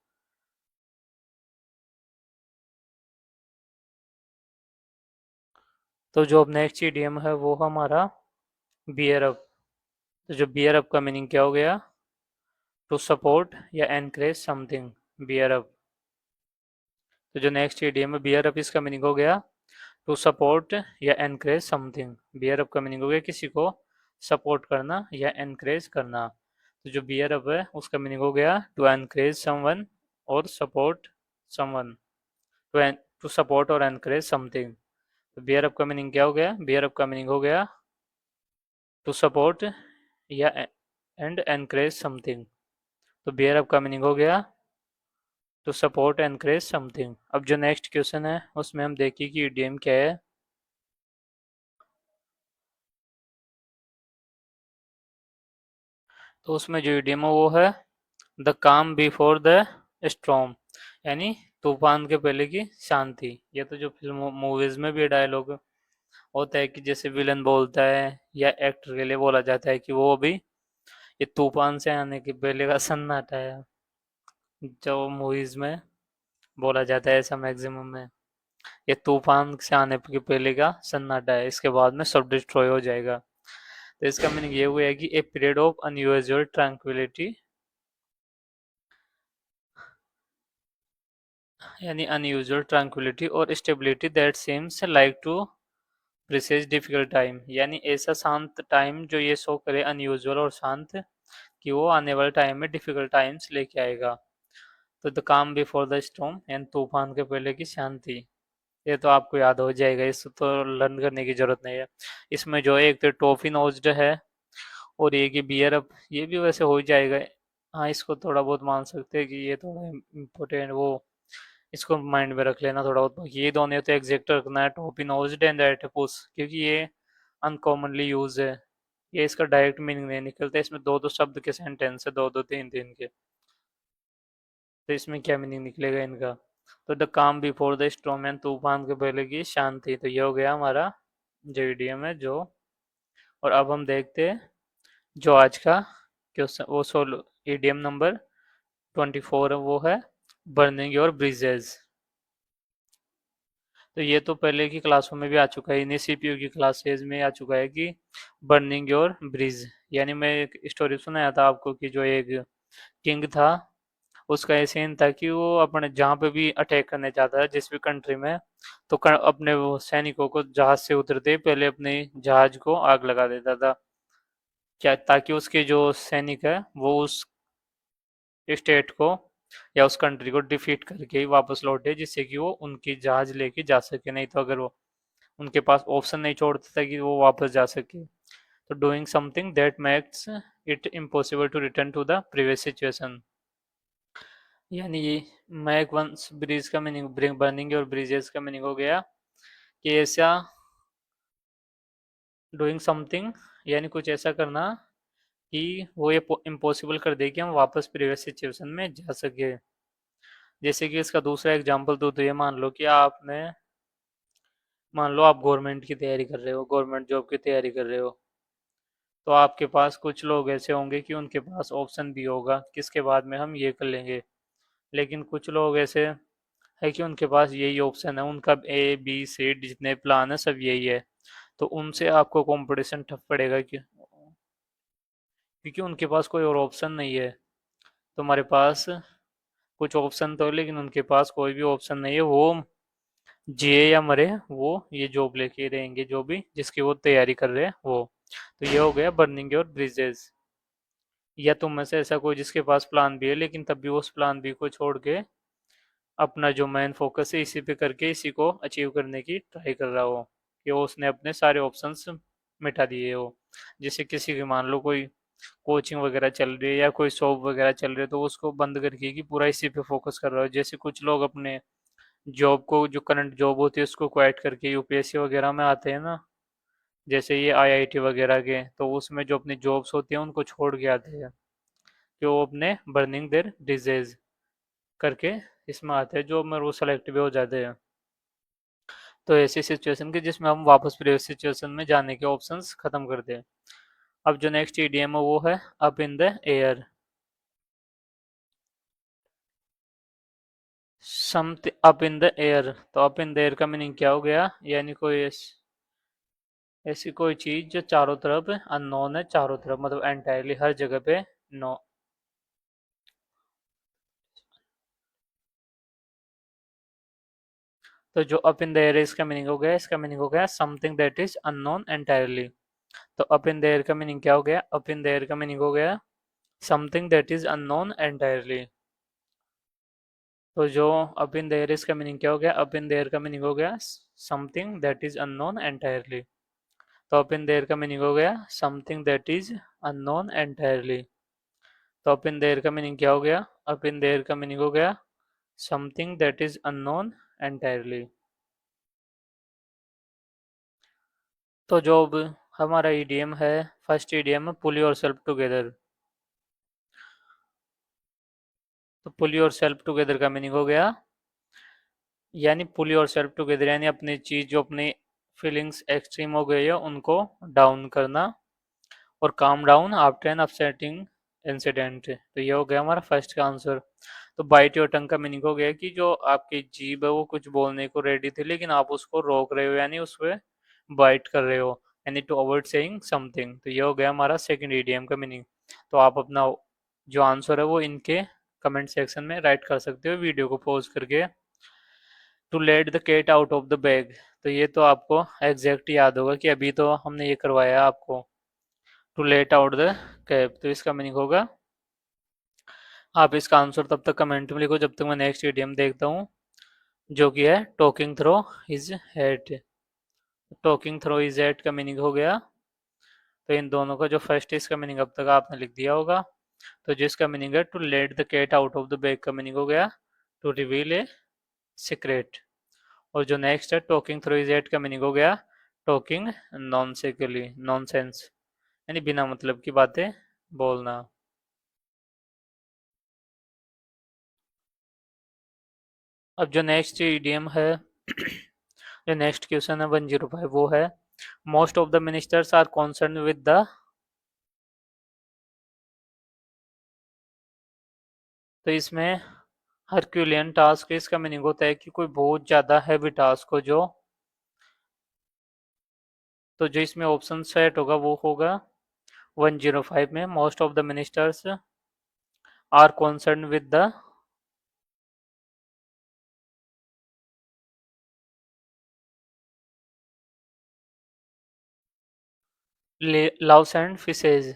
तो जो अब नेक्स्ट इडियम है वो हमारा बियर अप। तो जो बियर अप का मीनिंग क्या हो गया टू सपोर्ट या एनकरेज समथिंग, बियर अप। तो जो नेक्स्ट इडियम है बियर अप इसका मीनिंग हो गया टू सपोर्ट या एनकरेज समथिंग। बियर अप का मीनिंग हो गया किसी को सपोर्ट करना या एनकरेज करना। तो जो बियर अप है उसका मीनिंग हो गया टू एनकरेज समवन और सपोर्ट समवन, टू सपोर्ट और एनकरेज समथिंग। तो बियर अप का मीनिंग क्या हो गया, बियर अप का मीनिंग हो गया टू सपोर्ट या एंड एनकरेज समथिंग। तो बियर अप का मीनिंग हो गया टू सपोर्ट एनकरेज समथिंग। अब जो नेक्स्ट क्वेश्चन है उसमें हम देखिए कि इडियम क्या है। तो उसमें जो इडियम है वो है द काम बिफोर द स्टॉर्म, यानी तूफान के पहले की शांति। ये तो जो फिल्म मूवीज में भी डायलॉग होता है कि जैसे विलन बोलता है या एक्टर के लिए बोला जाता है कि वो अभी ये तूफान से आने के पहले का सन्नाटा है, जो मूवीज में बोला जाता है ऐसा मैक्सिमम में। ये तूफान से आने के पहले का सन्नाटा है, इसके बाद में सब डिस्ट्रॉय हो जाएगा। तो इसका मीनिंग ये हुआ है कि a period of unusual tranquility, यानी अनयूजुअल ट्रैंक्विलिटी और stability that seems like to precedes difficult time, यानी ऐसा शांत टाइम जो ये शो करे अनयूजुअल और शांत कि वो आने वाले टाइम में डिफिकल्ट टाइम्स लेके आएगा। तो द काम बिफोर द स्टॉर्म एंड तूफान के पहले की शांति, ये तो आपको याद हो जाएगा, इसको तो लर्न करने की जरूरत नहीं है। इसमें जो है एक तो टॉफी नोज्ड है और एक ही बियर अप, ये भी वैसे हो ही जाएगा। हाँ, इसको थोड़ा बहुत मान सकते हैं कि ये थोड़ा इम्पोर्टेंट वो, इसको माइंड में रख लेना थोड़ा बहुत। बाकी ये दोनों तो एग्जैक्ट रखना है टॉपी नोज्ड एंड एडिपुस, क्योंकि ये अनकॉमनली यूज है, ये इसका डायरेक्ट मीनिंग नहीं निकलता। इसमें दो दो शब्द के सेंटेंस है, दो दो तीन तीन के, तो इसमें क्या मीनिंग निकलेगा इनका। तो द काम बिफोर द स्टॉर्म एंड तूफान के पहले की शांति, तो ये हो गया हमारा जो इडियम है जो। और अब हम देखते हैं जो आज का क्वेश्चन वो सोलो इडियम नंबर 24 है, वो है बर्निंग योर ब्रिजेस। तो ये तो पहले की क्लासों में भी आ चुका है, इन्हीं सीपीयू की क्लासेज में आ चुका है कि बर्निंग योर ब्रिज, यानी मैं एक स्टोरी सुनाया था आपको कि जो एक किंग था उसका ये सीन था कि वो अपने जहाँ पे भी अटैक करने जाता है जिस भी कंट्री में, तो अपने वो सैनिकों को जहाज से उतरते ही पहले अपने जहाज को आग लगा देता था, क्या ताकि उसके जो सैनिक है वो उस स्टेट को या उस कंट्री को डिफीट करके ही वापस लौटे, जिससे कि वो उनकी जहाज लेके जा सके। नहीं तो अगर वो उनके पास ऑप्शन नहीं छोड़ता था कि वो वापस जा सके। तो doing something that makes it impossible to return to the previous situation. यानी ये मैक वंस ब्रिज का मीनिंग बर्निंग और ब्रिजेस का मीनिंग हो गया कि ऐसा डूइंग समथिंग यानी कुछ ऐसा करना कि वो ये इम्पॉसिबल कर दे कि हम वापस प्रीवियस सिचुएशन में जा सके। जैसे कि इसका दूसरा एग्जांपल दो तो ये मान लो आप गवर्नमेंट की तैयारी कर रहे हो, गवर्नमेंट जॉब की तैयारी कर रहे हो। तो आपके पास कुछ लोग ऐसे होंगे कि उनके पास ऑप्शन भी होगा किसके बाद में हम ये कर लेंगे, लेकिन कुछ लोग ऐसे है कि उनके पास यही ऑप्शन है, उनका ए बी सी जितने प्लान है सब यही है। तो उनसे आपको कंपटीशन टफ पड़ेगा क्योंकि उनके पास कोई और ऑप्शन नहीं है। तुम्हारे पास कुछ ऑप्शन तो है लेकिन उनके पास कोई भी ऑप्शन नहीं है, वो जिए या मरे वो ये जॉब लेके ही रहेंगे, जो भी जिसकी वो तैयारी कर रहे हैं वो। तो ये हो गया बर्निंग योर ब्रिजेस। या तुम में से ऐसा कोई जिसके पास प्लान बी है लेकिन तब भी वो उस प्लान बी को छोड़ के अपना जो मेन फोकस है इसी पे करके इसी को अचीव करने की ट्राई कर रहा हो, कि वो उसने अपने सारे ऑप्शंस मिटा दिए हो। जैसे किसी की मान लो कोई कोचिंग वगैरह चल रही है या कोई शॉप वगैरह चल रही है तो उसको बंद करके कि पूरा इसी पे फोकस कर रहा हो। जैसे कुछ लोग अपने जॉब को, जो करंट जॉब होती है उसको क्वाइट करके यूपीएससी वगैरह में आते हैं ना, जैसे ये आईआईटी वगैरह के, तो उसमें जो अपनी जॉब्स होती हैं उनको छोड़ के आते हैं कि वो अपने बर्निंग देयर डिजीज करके इसमें आते हैं, जो में वो सेलेक्ट भी हो जाते हैं। तो ऐसी सिचुएशन की जिसमें हम वापस प्रीवियस सिचुएशन में जाने के ऑप्शंस खत्म कर दें। अब जो नेक्स्ट ईडीएम है वो है up in the air. Something up in the air, तो अप इन द एयर का मीनिंग क्या हो गया, यानी कोई ऐसी कोई चीज जो चारों तरफ अननोन है, चारों तरफ मतलब एंटायरली हर जगह पे नो। तो जो अप इन द एयर है इसका मीनिंग हो गया, इसका मीनिंग हो गया something that is unknown entirely. तो अप इन द एयर का मीनिंग क्या हो गया, अप इन द एयर का मीनिंग हो गया something that is unknown entirely. तो जो अप इन द एयर इसका मीनिंग क्या हो गया, अप इन द एयर का मीनिंग हो गया something that is unknown entirely. तो अप इन द एयर का मीनिंग हो गया something that is unknown entirely. तो अप इन द एयर का मीनिंग क्या हो गया, अप इन द एयर का मीनिंग हो गया something that is unknown entirely. तो जो अब हमारा ईडीएम है, फर्स्ट ईडीएम है पुल योर सेल्फ टुगेदर। तो पुल योर सेल्फ टुगेदर का मीनिंग हो गया, यानी पुल योर सेल्फ टुगेदर यानी अपनी चीज जो अपनी फीलिंग्स एक्सट्रीम हो गई है उनको डाउन करना, और calm down after an upsetting incident. तो ये हो गया हमारा फर्स्ट का आंसर। तो बाइट योर टंग का मीनिंग हो गया कि जो आपकी जीभ है वो कुछ बोलने को रेडी थी लेकिन आप उसको रोक रहे हो, यानी उस पर बाइट कर रहे हो, यानी टू अवॉइड सेइंग समथिंग। तो ये हो गया हमारा सेकंड ईडीएम का मीनिंग। तो आप अपना जो आंसर है वो इनके कमेंट सेक्शन में राइट कर सकते हो वीडियो को पॉज करके। To let the cat out of the bag, तो ये तो आपको एग्जैक्ट याद होगा कि अभी तो हमने ये करवाया आपको। To let out the cap, तो इसका मीनिंग होगा, आप इसका आंसर तब तक कमेंट में लिखो जब तक मैं नेक्स्ट ईडीएम देखता हूँ, जो कि है talking through his head. Talking through his head का मीनिंग हो गया, तो इन दोनों का जो फर्स्ट है इसका मीनिंग अब तक आपने लिख दिया होगा। तो जिसका मीनिंग है to let the cat out of the bag का मीनिंग हो गया टू रिवील ए सीक्रेट। और जो नेक्स्ट है टॉकिंग थ्रू इज एट का मीनिंग हो गया टॉकिंग नॉनसेकली नॉनसेंस, यानी बिना मतलब की बातें बोलना। अब जो नेक्स्ट ईडीएम है जो नेक्स्ट क्वेश्चन है 105 वो है most of the ministers are concern with the. तो इसमें हरक्यूलियन टास्क इसका मीनिंग होता है कि कोई बहुत ज्यादा हैवी टास्क हो जो। तो जो इसमें ऑप्शन सेट होगा वो होगा 105 में most of the ministers are concern with the loaves and fishes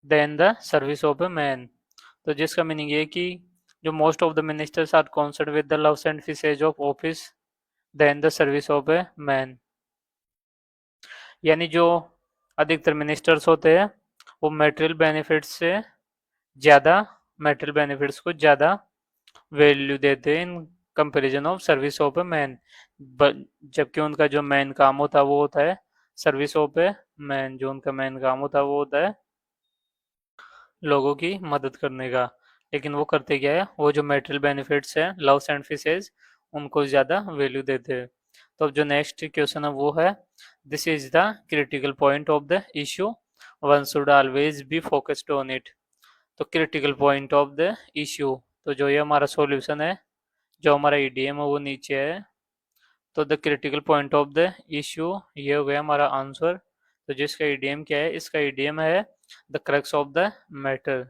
than the service of a man. तो जिसका मीनिंग ये है कि जो most of the ministers are concern with the loaves and fishes of office than the service of a man. यानी जो अधिकतर ministers होते हैं वो मेटेरियल बेनिफिट्स से ज़्यादा, मेटेरियल बेनिफिट्स को ज़्यादा वैल्यू देते हैं in comparison of service of a man. जबकि उनका जो मेन काम होता है वो होता है सर्विस ऑफ ए मैन। जो उनका मेन काम होता है वो होता है लोगों की मदद करने का। लेकिन वो करते क्या है, वो जो मेटेरियल बेनिफिट्स है लव्स एंड फिशेज उनको ज़्यादा वैल्यू देते हैं। तो अब जो नेक्स्ट क्वेश्चन है वो है, this is the critical point of the issue, one should always be focused on it. तो critical point of the issue, तो जो ये हमारा सॉल्यूशन है, जो हमारा ईडीएम है वो नीचे है। तो the critical point of the issue ये हो गया हमारा आंसर। तो जिसका ईडीएम क्या है, इसका ईडीएम है the crux of the matter.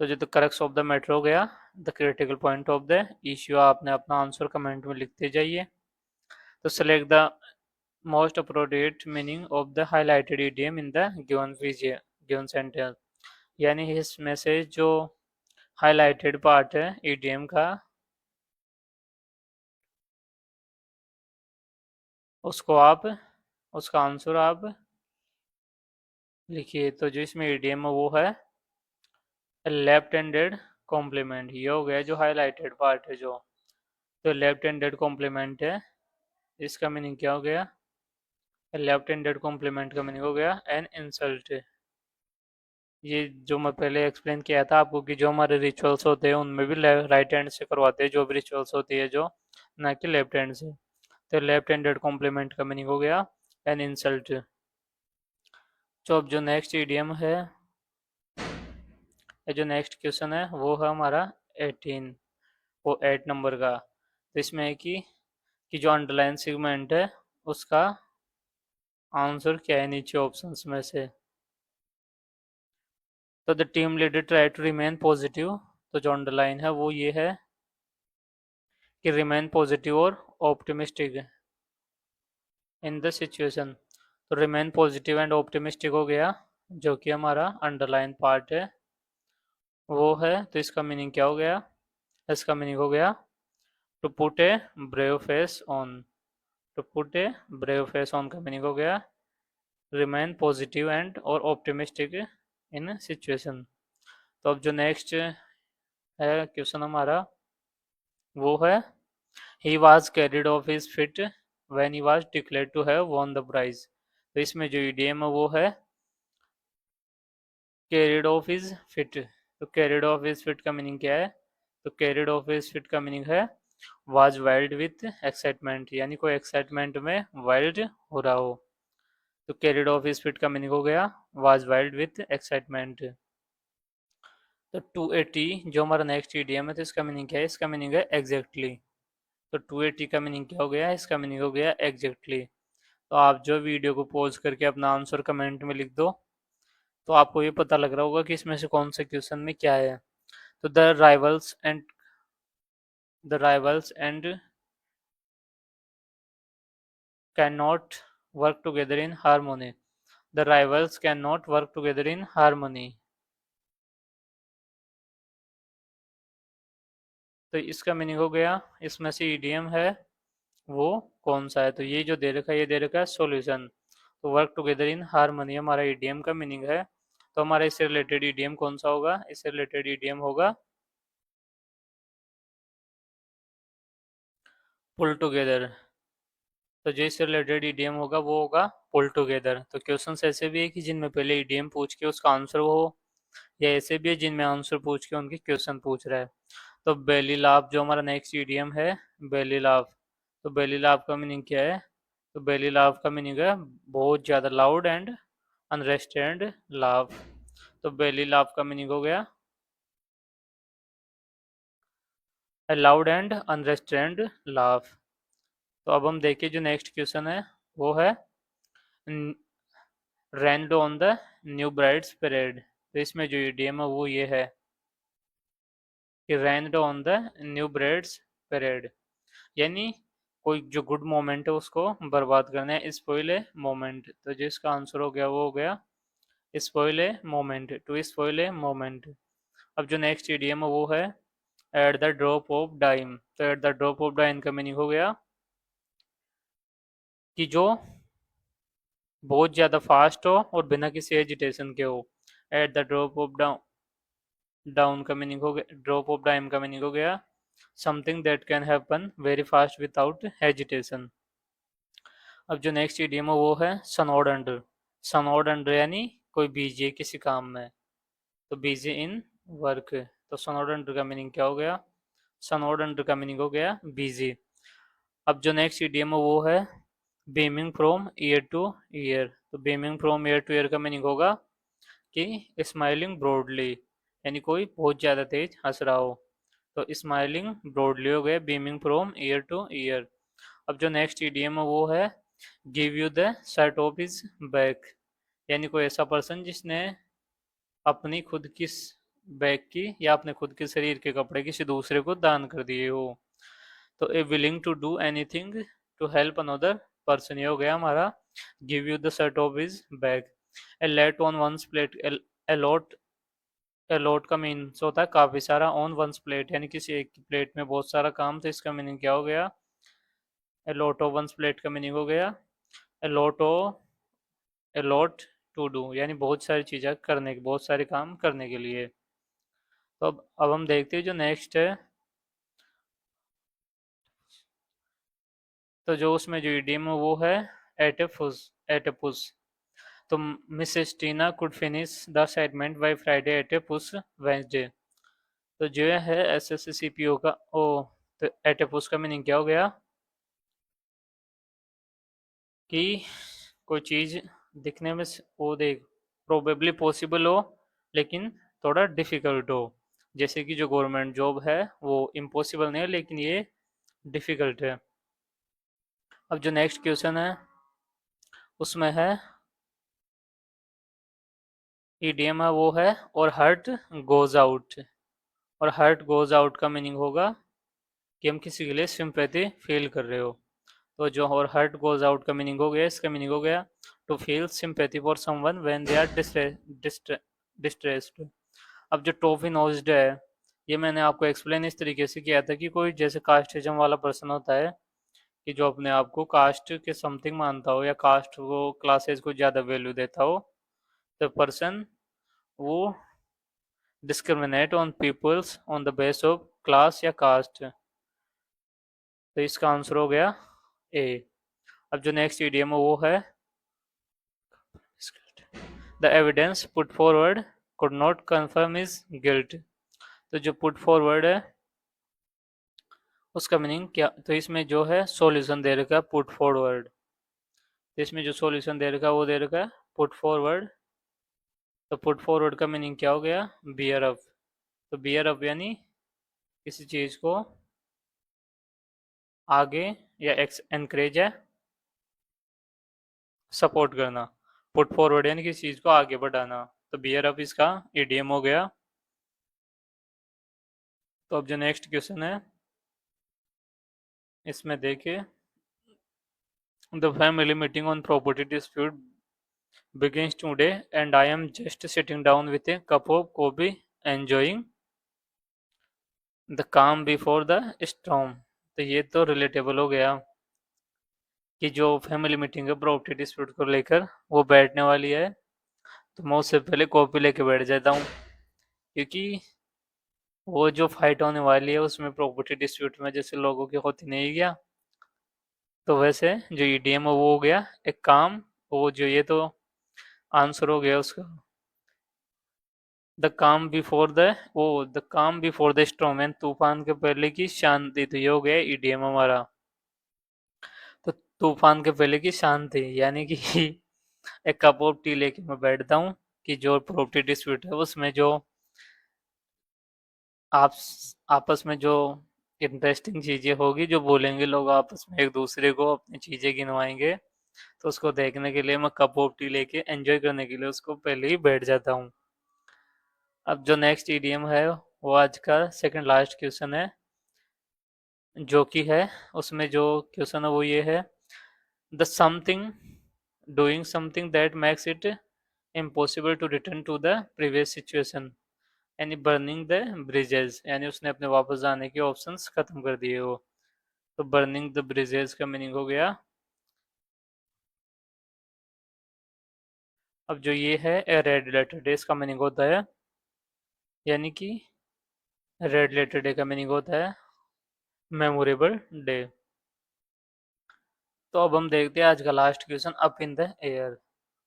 तो जो the crux of the matter हो गया the critical point of the issue. आपने अपना आंसर कमेंट में लिखते जाइए। तो select the most appropriate meaning of the highlighted EDM in the given given sentence. यानी इसमें से जो हाईलाइटेड पार्ट है ईडीएम का उसको आप, उसका आंसर आप लिखिए। तो जो इसमें ईडीएम है वो है लेफ्ट हैंडेड कॉम्प्लीमेंट। ये हो गया जो हाईलाइटेड पार्ट है जो। तो लेफ्ट हैंडेड कॉम्प्लीमेंट है, इसका मीनिंग क्या हो गया, लेफ्ट हैंडेड कॉम्प्लीमेंट का मीनिंग हो गया एन इंसल्ट। ये जो मैं पहले एक्सप्लेन किया था आपको कि जो हमारे रिचुअल्स होते हैं उनमें भी राइट हैंड से करवाते हैं जो भी रिचुअल्स होती है जो, ना कि लेफ्ट हैंड से। तो लेफ्ट हैंडेड कॉम्प्लीमेंट का मीनिंग हो गया एन इंसल्ट। तो अब जो नेक्स्ट इडियम है, जो नेक्स्ट क्वेश्चन है वो है हमारा 18, वो 8 नंबर का। तो इसमें है कि जो अंडरलाइन सेगमेंट है उसका आंसर क्या है नीचे ऑप्शंस में से। तो the team leader try to remain positive. तो जो अंडरलाइन है वो ये है कि रिमेन पॉजिटिव और ऑप्टिमिस्टिक इन द सिचुएशन। तो रिमेन पॉजिटिव एंड ऑप्टिमिस्टिक हो गया जो कि हमारा अंडरलाइन पार्ट है वो है। तो इसका मीनिंग क्या हो गया, इसका मीनिंग हो गया to put a brave face on. To put a brave face on का मीनिंग हो गया रिमेन पॉजिटिव एंड और ऑप्टिमिस्टिक इन सिचुएशन। तो अब जो नेक्स्ट है क्वेश्चन हमारा वो है, he was carried off his feet when he was declared to have won the prize. तो इसमें जो ईडीएम है वो है कैरिड ऑफ हिज फिट। तो कैरिड ऑफ हिज फिट का मीनिंग क्या है, तो कैरिड ऑफ हिज फिट का मीनिंग है वाज वाइल्ड विथ एक्साइटमेंट, यानी कोई एक्साइटमेंट में वाइल्ड हो रहा हो। तो कैरिड ऑफ हिज फिट का मीनिंग हो गया वाज वाइल्ड विथ एक्साइटमेंट। तो 280 जो हमारा नेक्स्ट ईडीएम है, तो इसका मीनिंग क्या है, इसका मीनिंग है एग्जैक्टली। तो 280 का मीनिंग क्या हो गया, इसका मीनिंग हो गया एग्जैक्टली। तो आप जो वीडियो को पॉज करके अपना आंसर कमेंट में लिख दो तो आपको ये पता लग रहा होगा कि इसमें से कौन से क्वेश्चन में क्या है। तो the rivals and can not work together in harmony. The rivals can not work together in harmony. तो इसका मीनिंग हो गया इसमें से ईडीएम है वो कौन सा है। तो ये जो दे रखा है ये दे रखा है सॉल्यूशन। तो वर्क टुगेदर इन हारमोनी हमारा ईडीएम का मीनिंग है। तो हमारा इससे रिलेटेड ईडीएम कौन सा होगा, इससे रिलेटेड ईडीएम होगा पुल टुगेदर। तो जो इससे रिलेटेड ईडीएम होगा वो होगा पुल टुगेदर। तो क्वेश्चन ऐसे भी है कि जिनमें पहले ईडीएम पूछ के उसका आंसर हो, या ऐसे भी है जिनमें आंसर पूछ के उनके क्वेश्चन पूछ रहा है। तो बेली लाफ जो हमारा नेक्स्ट ईडीएम है बेली लाफ। तो बेली लाफ का मीनिंग क्या है, तो बेली लाफ का मीनिंग है बहुत ज़्यादा लाउड एंड अनरेस्टेंड लाफ। तो बेली लाफ का मीनिंग हो गया लाउड एंड अनरेस्टेंड लाफ। तो अब हम देखिए जो नेक्स्ट क्वेश्चन है वो है rained on the new bride's parade. तो इसमें जो ईडीएम है वो ये है कि rained on the new bride's parade, यानी कोई जो गुड मोमेंट है उसको बर्बाद करना है, स्पॉइल ए मोमेंट। तो जिसका आंसर हो गया वो हो गया spoil a moment, to spoil a moment. अब जो नेक्स्ट ईडीएम है वो है at the drop of dime. तो at the drop of dime का मीनिंग हो गया कि जो बहुत ज्यादा फास्ट हो और बिना किसी एजिटेशन के हो। Eight the drop of down, down का मीनिंग हो गया, ड्रॉप ऑफ डाइम का मीनिंग हो गया something that can happen very fast without hesitation. अब जो नेक्स्ट इडियम है वो है सनोड अंडर। सनोड अंडर यानी कोई बिजी है किसी काम में, तो बिजी इन वर्क। तो सनोड अंडर का मीनिंग क्या हो गया? सनोड अंडर का मीनिंग हो गया बिजी। अब जो नेक्स्ट इडियम है वो है beaming from ear to ear. तो beaming from ear to ear का मीनिंग होगा कि स्माइलिंग ब्रॉडली, यानी कोई बहुत ज़्यादा तेज हंस रहा हो। तो स्माइलिंग ब्रॉडली हो गया beaming from ear to year. अब जो नेक्स्ट ईडीएम है वो है give you the shirt off his back, यानी कोई ऐसा पर्सन जिसने अपनी खुद की बैक की या अपने खुद के शरीर के कपड़े किसी दूसरे को दान कर दिए हो। तो a willing to do anything to help another person, ये हो गया हमारा give you the shirt off his back. A lot on one's plate, a lot, a lot का मीन्स होता है काफी सारा, ऑन वंस प्लेट यानी किसी एक की प्लेट में बहुत सारा काम, तो इसका मीनिंग क्या हो गया? अलॉट ऑफ वंस प्लेट का मीनिंग हो गया a lot of, a lot to do, यानी बहुत सारी चीजें करने के, बहुत सारे काम करने के लिए। तो अब हम देखते हैं जो नेक्स्ट है। तो जो उसमें जो इडियम है वो है एटेपुस, एटेपुस। तो miss Tina could finish the assignment by Friday at a push Wednesday. तो जो है S S C P O का ओ, तो एटेपुस का मीनिंग क्या हो गया कि कोई चीज दिखने में वो देख प्रोबेबली पॉसिबल हो लेकिन थोड़ा डिफिकल्ट हो। जैसे कि जो गवर्नमेंट जॉब है वो इम्पॉसिबल नहीं है लेकिन ये डिफिकल्ट है। अब जो नेक्स्ट क्वेश्चन है उसमें है ईडीएम है वो है और हर्ट गोज आउट। और हर्ट गोज आउट का मीनिंग होगा कि हम किसी के लिए सिंपैथी फील कर रहे हो। तो जो और हर्ट गोज आउट का मीनिंग हो गया, इसका मीनिंग हो गया to feel sympathy for someone when they are distressed. अब जो टॉफी नोज्ड है, ये मैंने आपको एक्सप्लेन इस तरीके से किया था कि कोई जैसे कास्टिज्म वाला पर्सन होता है कि जो अपने आप को कास्ट के समथिंग मानता हो या कास्ट को क्लासेस को ज़्यादा वैल्यू देता हो, तो पर्सन वो discriminate on people's on the base of class या कास्ट। तो इसका आंसर हो गया ए। अब जो नेक्स्ट ईडीएम है वो है the evidence put forward could not confirm is guilt. तो जो पुट फॉरवर्ड है उसका मीनिंग क्या? तो इसमें जो है सॉल्यूशन दे रखा है पुट फॉरवर्ड, तो इसमें जो सॉल्यूशन दे रखा है वो दे रखा है पुट फॉरवर्ड। तो पुट फॉरवर्ड का मीनिंग क्या हो गया? Beer up. तो बियर अप यानी किसी चीज को आगे या एनकरेज है सपोर्ट करना। पुट फॉरवर्ड यानी किसी चीज को आगे बढ़ाना। तो बियर अप इसका ईडीएम हो गया। तो अब जो नेक्स्ट क्वेश्चन है इसमें देखिए the family meeting on property dispute begins today and I am just sitting down with a cup of coffee enjoying the calm before the storm। तो ये तो रिलेटेबल हो गया कि जो फैमिली मीटिंग है प्रॉपर्टी डिस्प्यूट को लेकर वो बैठने वाली है, तो मैं उससे पहले कॉपी लेके बैठ जाता हूँ क्योंकि वो जो फाइट होने वाली है उसमें प्रॉपर्टी डिस्प्यूट में जैसे लोगों की होती नहीं क्या, तो वैसे जो ईडीएम है वो हो गया एक काम। वो जो ये तो आंसर हो गया उसका द काम बिफोर द, वो द काम बिफोर द स्टॉर्म यानी तूफान के पहले की शांति। तो ये हो गया ईडीएम हमारा। तो तूफान के पहले की शांति यानी कि एक कप ऑफ टी लेके मैं बैठता हूँ कि जो प्रॉपर्टी डिस्प्यूट है उसमें जो आप आपस में जो इंटरेस्टिंग चीजें होगी जो बोलेंगे लोग आपस में एक दूसरे को अपनी चीजें गिनवाएंगे, तो उसको देखने के लिए मैं कप ऑफ टी लेके एंजॉय करने के लिए उसको पहले ही बैठ जाता हूँ। अब जो नेक्स्ट ईडीएम है वो आज का सेकंड लास्ट क्वेश्चन है जो कि है उसमें जो क्वेश्चन है वो ये है the something doing something that makes it impossible to return to the previous situation. यानी बर्निंग द ब्रिजेस, यानी उसने अपने वापस जाने के ऑप्शंस खत्म कर दिए हो। तो बर्निंग द ब्रिजेस का मीनिंग हो गया। अब जो ये है ए रेड लेटर डे, इसका मीनिंग होता है, यानी कि रेड लेटर डे का मीनिंग होता है मेमोरेबल डे। तो अब हम देखते हैं आज का last question, up in the air.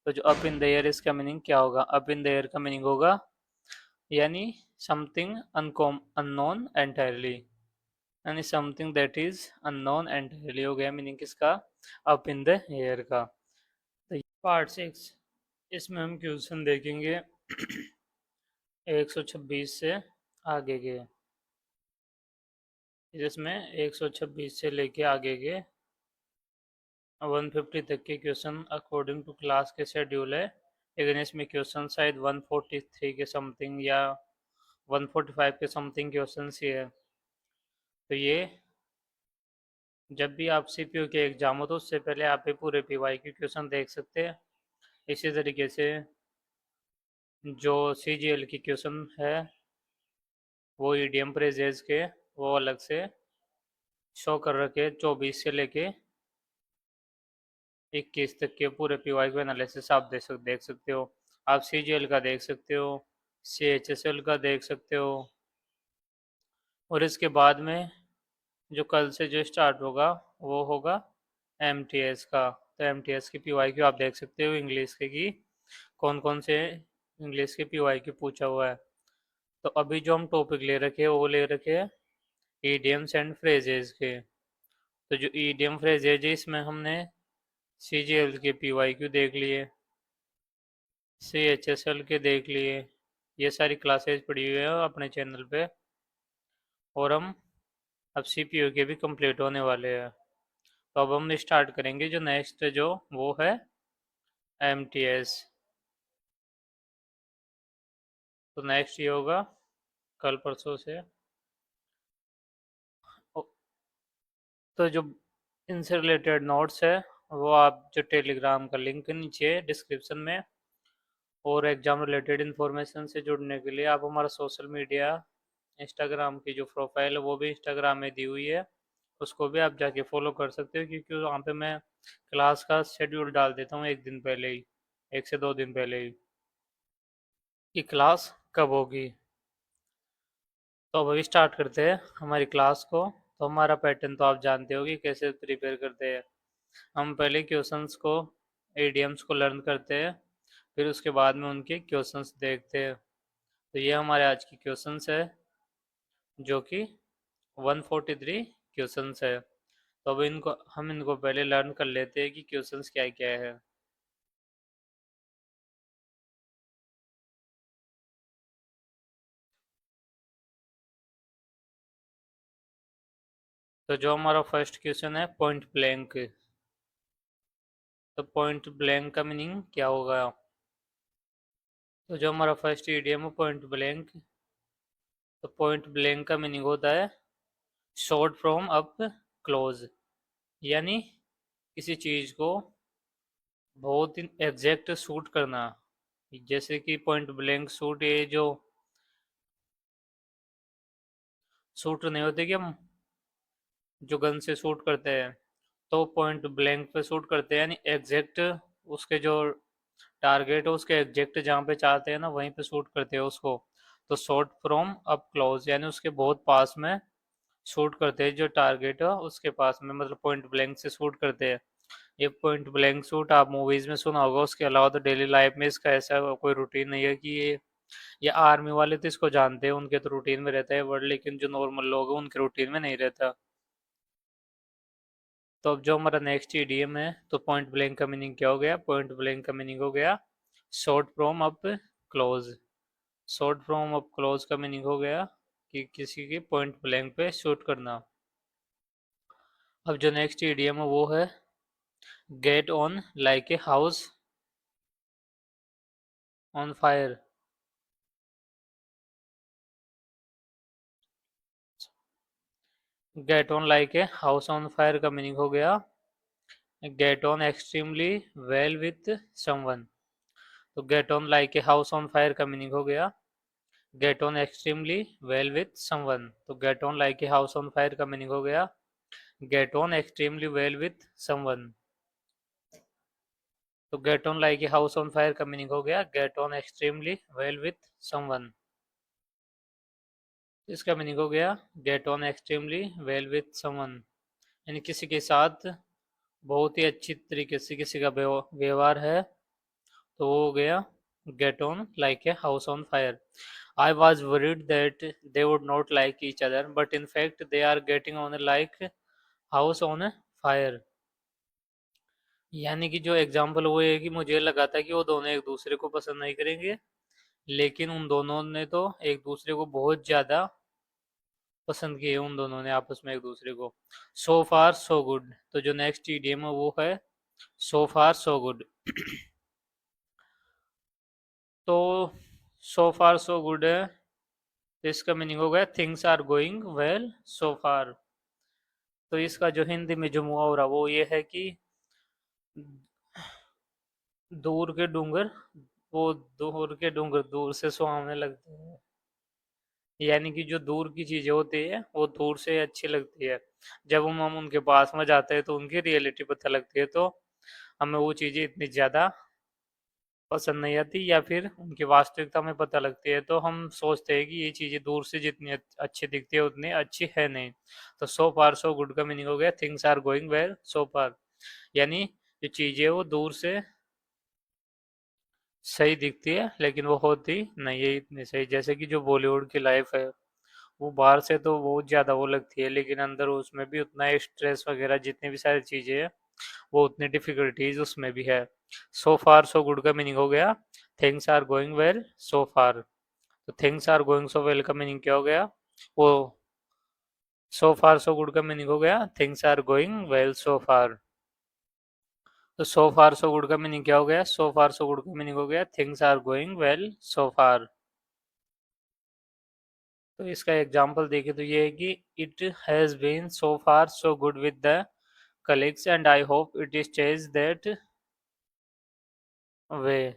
तो जो अप इन द एयर, इसका मीनिंग क्या होगा? अप इन द एयर का मीनिंग होगा यानी समथिंग अनकॉम अननोन एंटायरली, यानी something that is unknown entirely हो गया मीनिंग किसका? अप इन द एयर का। तो पार्ट 6, इसमें हम क्वेश्चन देखेंगे 126 से आगे के, जिसमें 126 से लेके आगे के 150 तक के क्वेश्चन अकॉर्डिंग टू क्लास के शेड्यूल है। लेकिन इसमें क्वेश्चन शायद 143 के समथिंग या 145 के समथिंग क्वेश्चन ही है। तो ये जब भी आप सीपीयू के एग्जाम हो तो उससे पहले आप ये पूरे पीवाई के क्वेश्चन देख सकते हैं। इसी तरीके से जो सीजीएल की क्वेश्चन है वो ईडीएम फ्रेजेस के वो अलग से शो कर रखे 24 से लेके 21 तक के पूरे पीवाई को एनालिसिस आप देख सकते हो। आप सीजीएल का देख सकते हो, सीएचएसएल का देख सकते हो, और इसके बाद में जो कल से जो स्टार्ट होगा वो होगा एमटीएस का। तो एमटीएस की पीवाई क्यू आप देख सकते हो इंग्लिश के की कौन कौन से इंग्लिश के पीवाई क्यू पूछा हुआ है। तो अभी जो हम टॉपिक ले रखे हैं वो ले रखे हैं ईडियम्स एंड फ्रेजेस के। तो जो ईडियम फ्रेजेज है इसमें हमने सीजीएल के पीवाई क्यू देख लिए, सीएचएसएल के देख लिए, ये सारी क्लासेस पढ़ी हुई है अपने चैनल पे, और हम अब सीपीयू के भी कंप्लीट होने वाले हैं। तो अब हम स्टार्ट करेंगे जो नेक्स्ट जो वो है एमटीएस। तो नेक्स्ट ये होगा कल परसों से। तो जो इनसे रिलेटेड नोट्स है वो आप जो टेलीग्राम का लिंक नीचे डिस्क्रिप्शन में, और एग्जाम रिलेटेड इन्फॉर्मेशन से जुड़ने के लिए आप हमारा सोशल मीडिया इंस्टाग्राम की जो प्रोफाइल है वो भी इंस्टाग्राम में दी हुई है, उसको भी आप जाके फॉलो कर सकते हो, क्योंकि वहाँ पे मैं क्लास का शेड्यूल डाल देता हूँ एक दिन पहले ही, 1 से 2 दिन पहले ही, कि क्लास कब होगी। तो अब अभी स्टार्ट करते हैं हमारी क्लास को। तो हमारा पैटर्न तो आप जानते हो कि कैसे प्रिपेयर करते हैं। हम पहले क्वेश्चंस को एडीएम्स को लर्न करते हैं, फिर उसके बाद में उनके क्वेश्चंस देखते हैं। तो ये हमारे आज की क्वेश्चंस है जो कि 143 क्वेश्चंस है। तो अब इनको हम इनको पहले लर्न कर लेते हैं कि क्वेश्चंस क्या क्या है। तो जो हमारा फर्स्ट क्वेश्चन है पॉइंट ब्लैंक। तो पॉइंट ब्लैंक का मीनिंग क्या होगा? तो जो हमारा फर्स्ट ईडीएम है पॉइंट ब्लैंक, तो पॉइंट ब्लैंक का मीनिंग होता है शॉट फ्रॉम अप क्लोज, यानी किसी चीज को बहुत ही एग्जैक्ट शूट करना। जैसे कि पॉइंट ब्लैंक शूट, ये जो शूट नहीं होते कि हम जो गन से शूट करते हैं, तो पॉइंट ब्लैंक पे शूट करते हैं, यानी एग्जैक्ट उसके जो टारगेट है उसके एग्जैक्ट जहाँ पे चाहते हैं ना वहीं पे शूट करते हैं उसको। तो शॉट फ्रॉम अप क्लोज यानी उसके बहुत पास में शूट करते हैं, जो टारगेट है उसके पास में, मतलब पॉइंट ब्लैंक से शूट करते हैं। ये पॉइंट ब्लैंक शूट आप मूवीज में सुना होगा, उसके अलावा तो डेली लाइफ में इसका ऐसा कोई रूटीन नहीं है कि ये आर्मी वाले तो इसको जानते हैं, उनके तो रूटीन में रहता है वर्ड, लेकिन जो नॉर्मल लोग हैं उनके रूटीन में नहीं रहता। तो अब जो हमारा नेक्स्ट ईडीएम है, तो पॉइंट ब्लैंक का मीनिंग क्या हो गया? पॉइंट ब्लैंक का मीनिंग हो गया shot from up close. Shot from up close का मीनिंग हो गया कि किसी के पॉइंट ब्लैंक पे शूट करना। अब जो नेक्स्ट ईडीएम है वो है get on like a house on fire. Get on like a house on fire का मीनिंग हो गया get on extremely well with someone. तो get on like a house on fire का मीनिंग हो गया get on extremely well with someone, तो get on like a house on fire का meaning हो गया get on extremely well with someone. तो get on like a house on fire का meaning हो गया get on extremely well with someone. इसका meaning हो गया get on extremely well with someone, यानी किसी के साथ बहुत ही अच्छी तरीके से किसी का व्यवहार है, तो वो हो गया get on like a house on fire. I was worried that they would not like each other but in fact they are getting on like house on fire. यानी कि जो एग्जाम्पल वो है कि मुझे लगा था कि वो दोनों एक दूसरे को पसंद नहीं करेंगे, लेकिन उन दोनों ने तो एक दूसरे को बहुत ज्यादा पसंद किए, उन दोनों ने आपस में एक दूसरे को। सो फार सो गुड, तो जो नेक्स्ट ईडीएम है वो है सो फार सो गुड। तो सो फार सो गुड है, तो इसका मीनिंग हो गया things are going well so far. तो इसका जो हिंदी में जो मुहावरा वो ये है कि दूर के डूंगर वो दूर के डूंगर दूर से सुहावने लगते हैं। यानी कि जो दूर की चीजें होती है वो दूर से अच्छी लगती है, जब हम उनके पास में जाते हैं तो उनकी रियलिटी पता लगती है, तो हमें वो चीजें इतनी ज्यादा पसंद नहीं आती, या फिर उनकी वास्तविकता में पता लगती है तो हम सोचते हैं कि ये चीजें दूर से जितनी अच्छी दिखती है उतनी अच्छी है नहीं। तो सो फार सो गुड का मीनिंग हो गया things are going well so far, यानी जो चीजें वो दूर से सही दिखती है लेकिन वो होती नहीं है इतनी सही। जैसे कि जो बॉलीवुड की लाइफ है वो बाहर से तो बहुत ज्यादा वो लगती है, लेकिन अंदर उसमें भी उतना स्ट्रेस वगैरह जितनी भी सारी चीजें हैं वो उतनी डिफिकल्टीज उसमें भी है। सो फार सो गुड का मीनिंग हो गया things are going well so far. तो things are going so well का मीनिंग क्या हो गया, वो सो फार सो गुड का मीनिंग हो गया things are going well so far. तो सो फार सो गुड का मीनिंग क्या हो गया, सो फार सो गुड का मीनिंग हो गया things are going well so far. तो इसका एग्जाम्पल देखें तो ये है कि it has been so far so good with the colleagues and I hope it stays that way।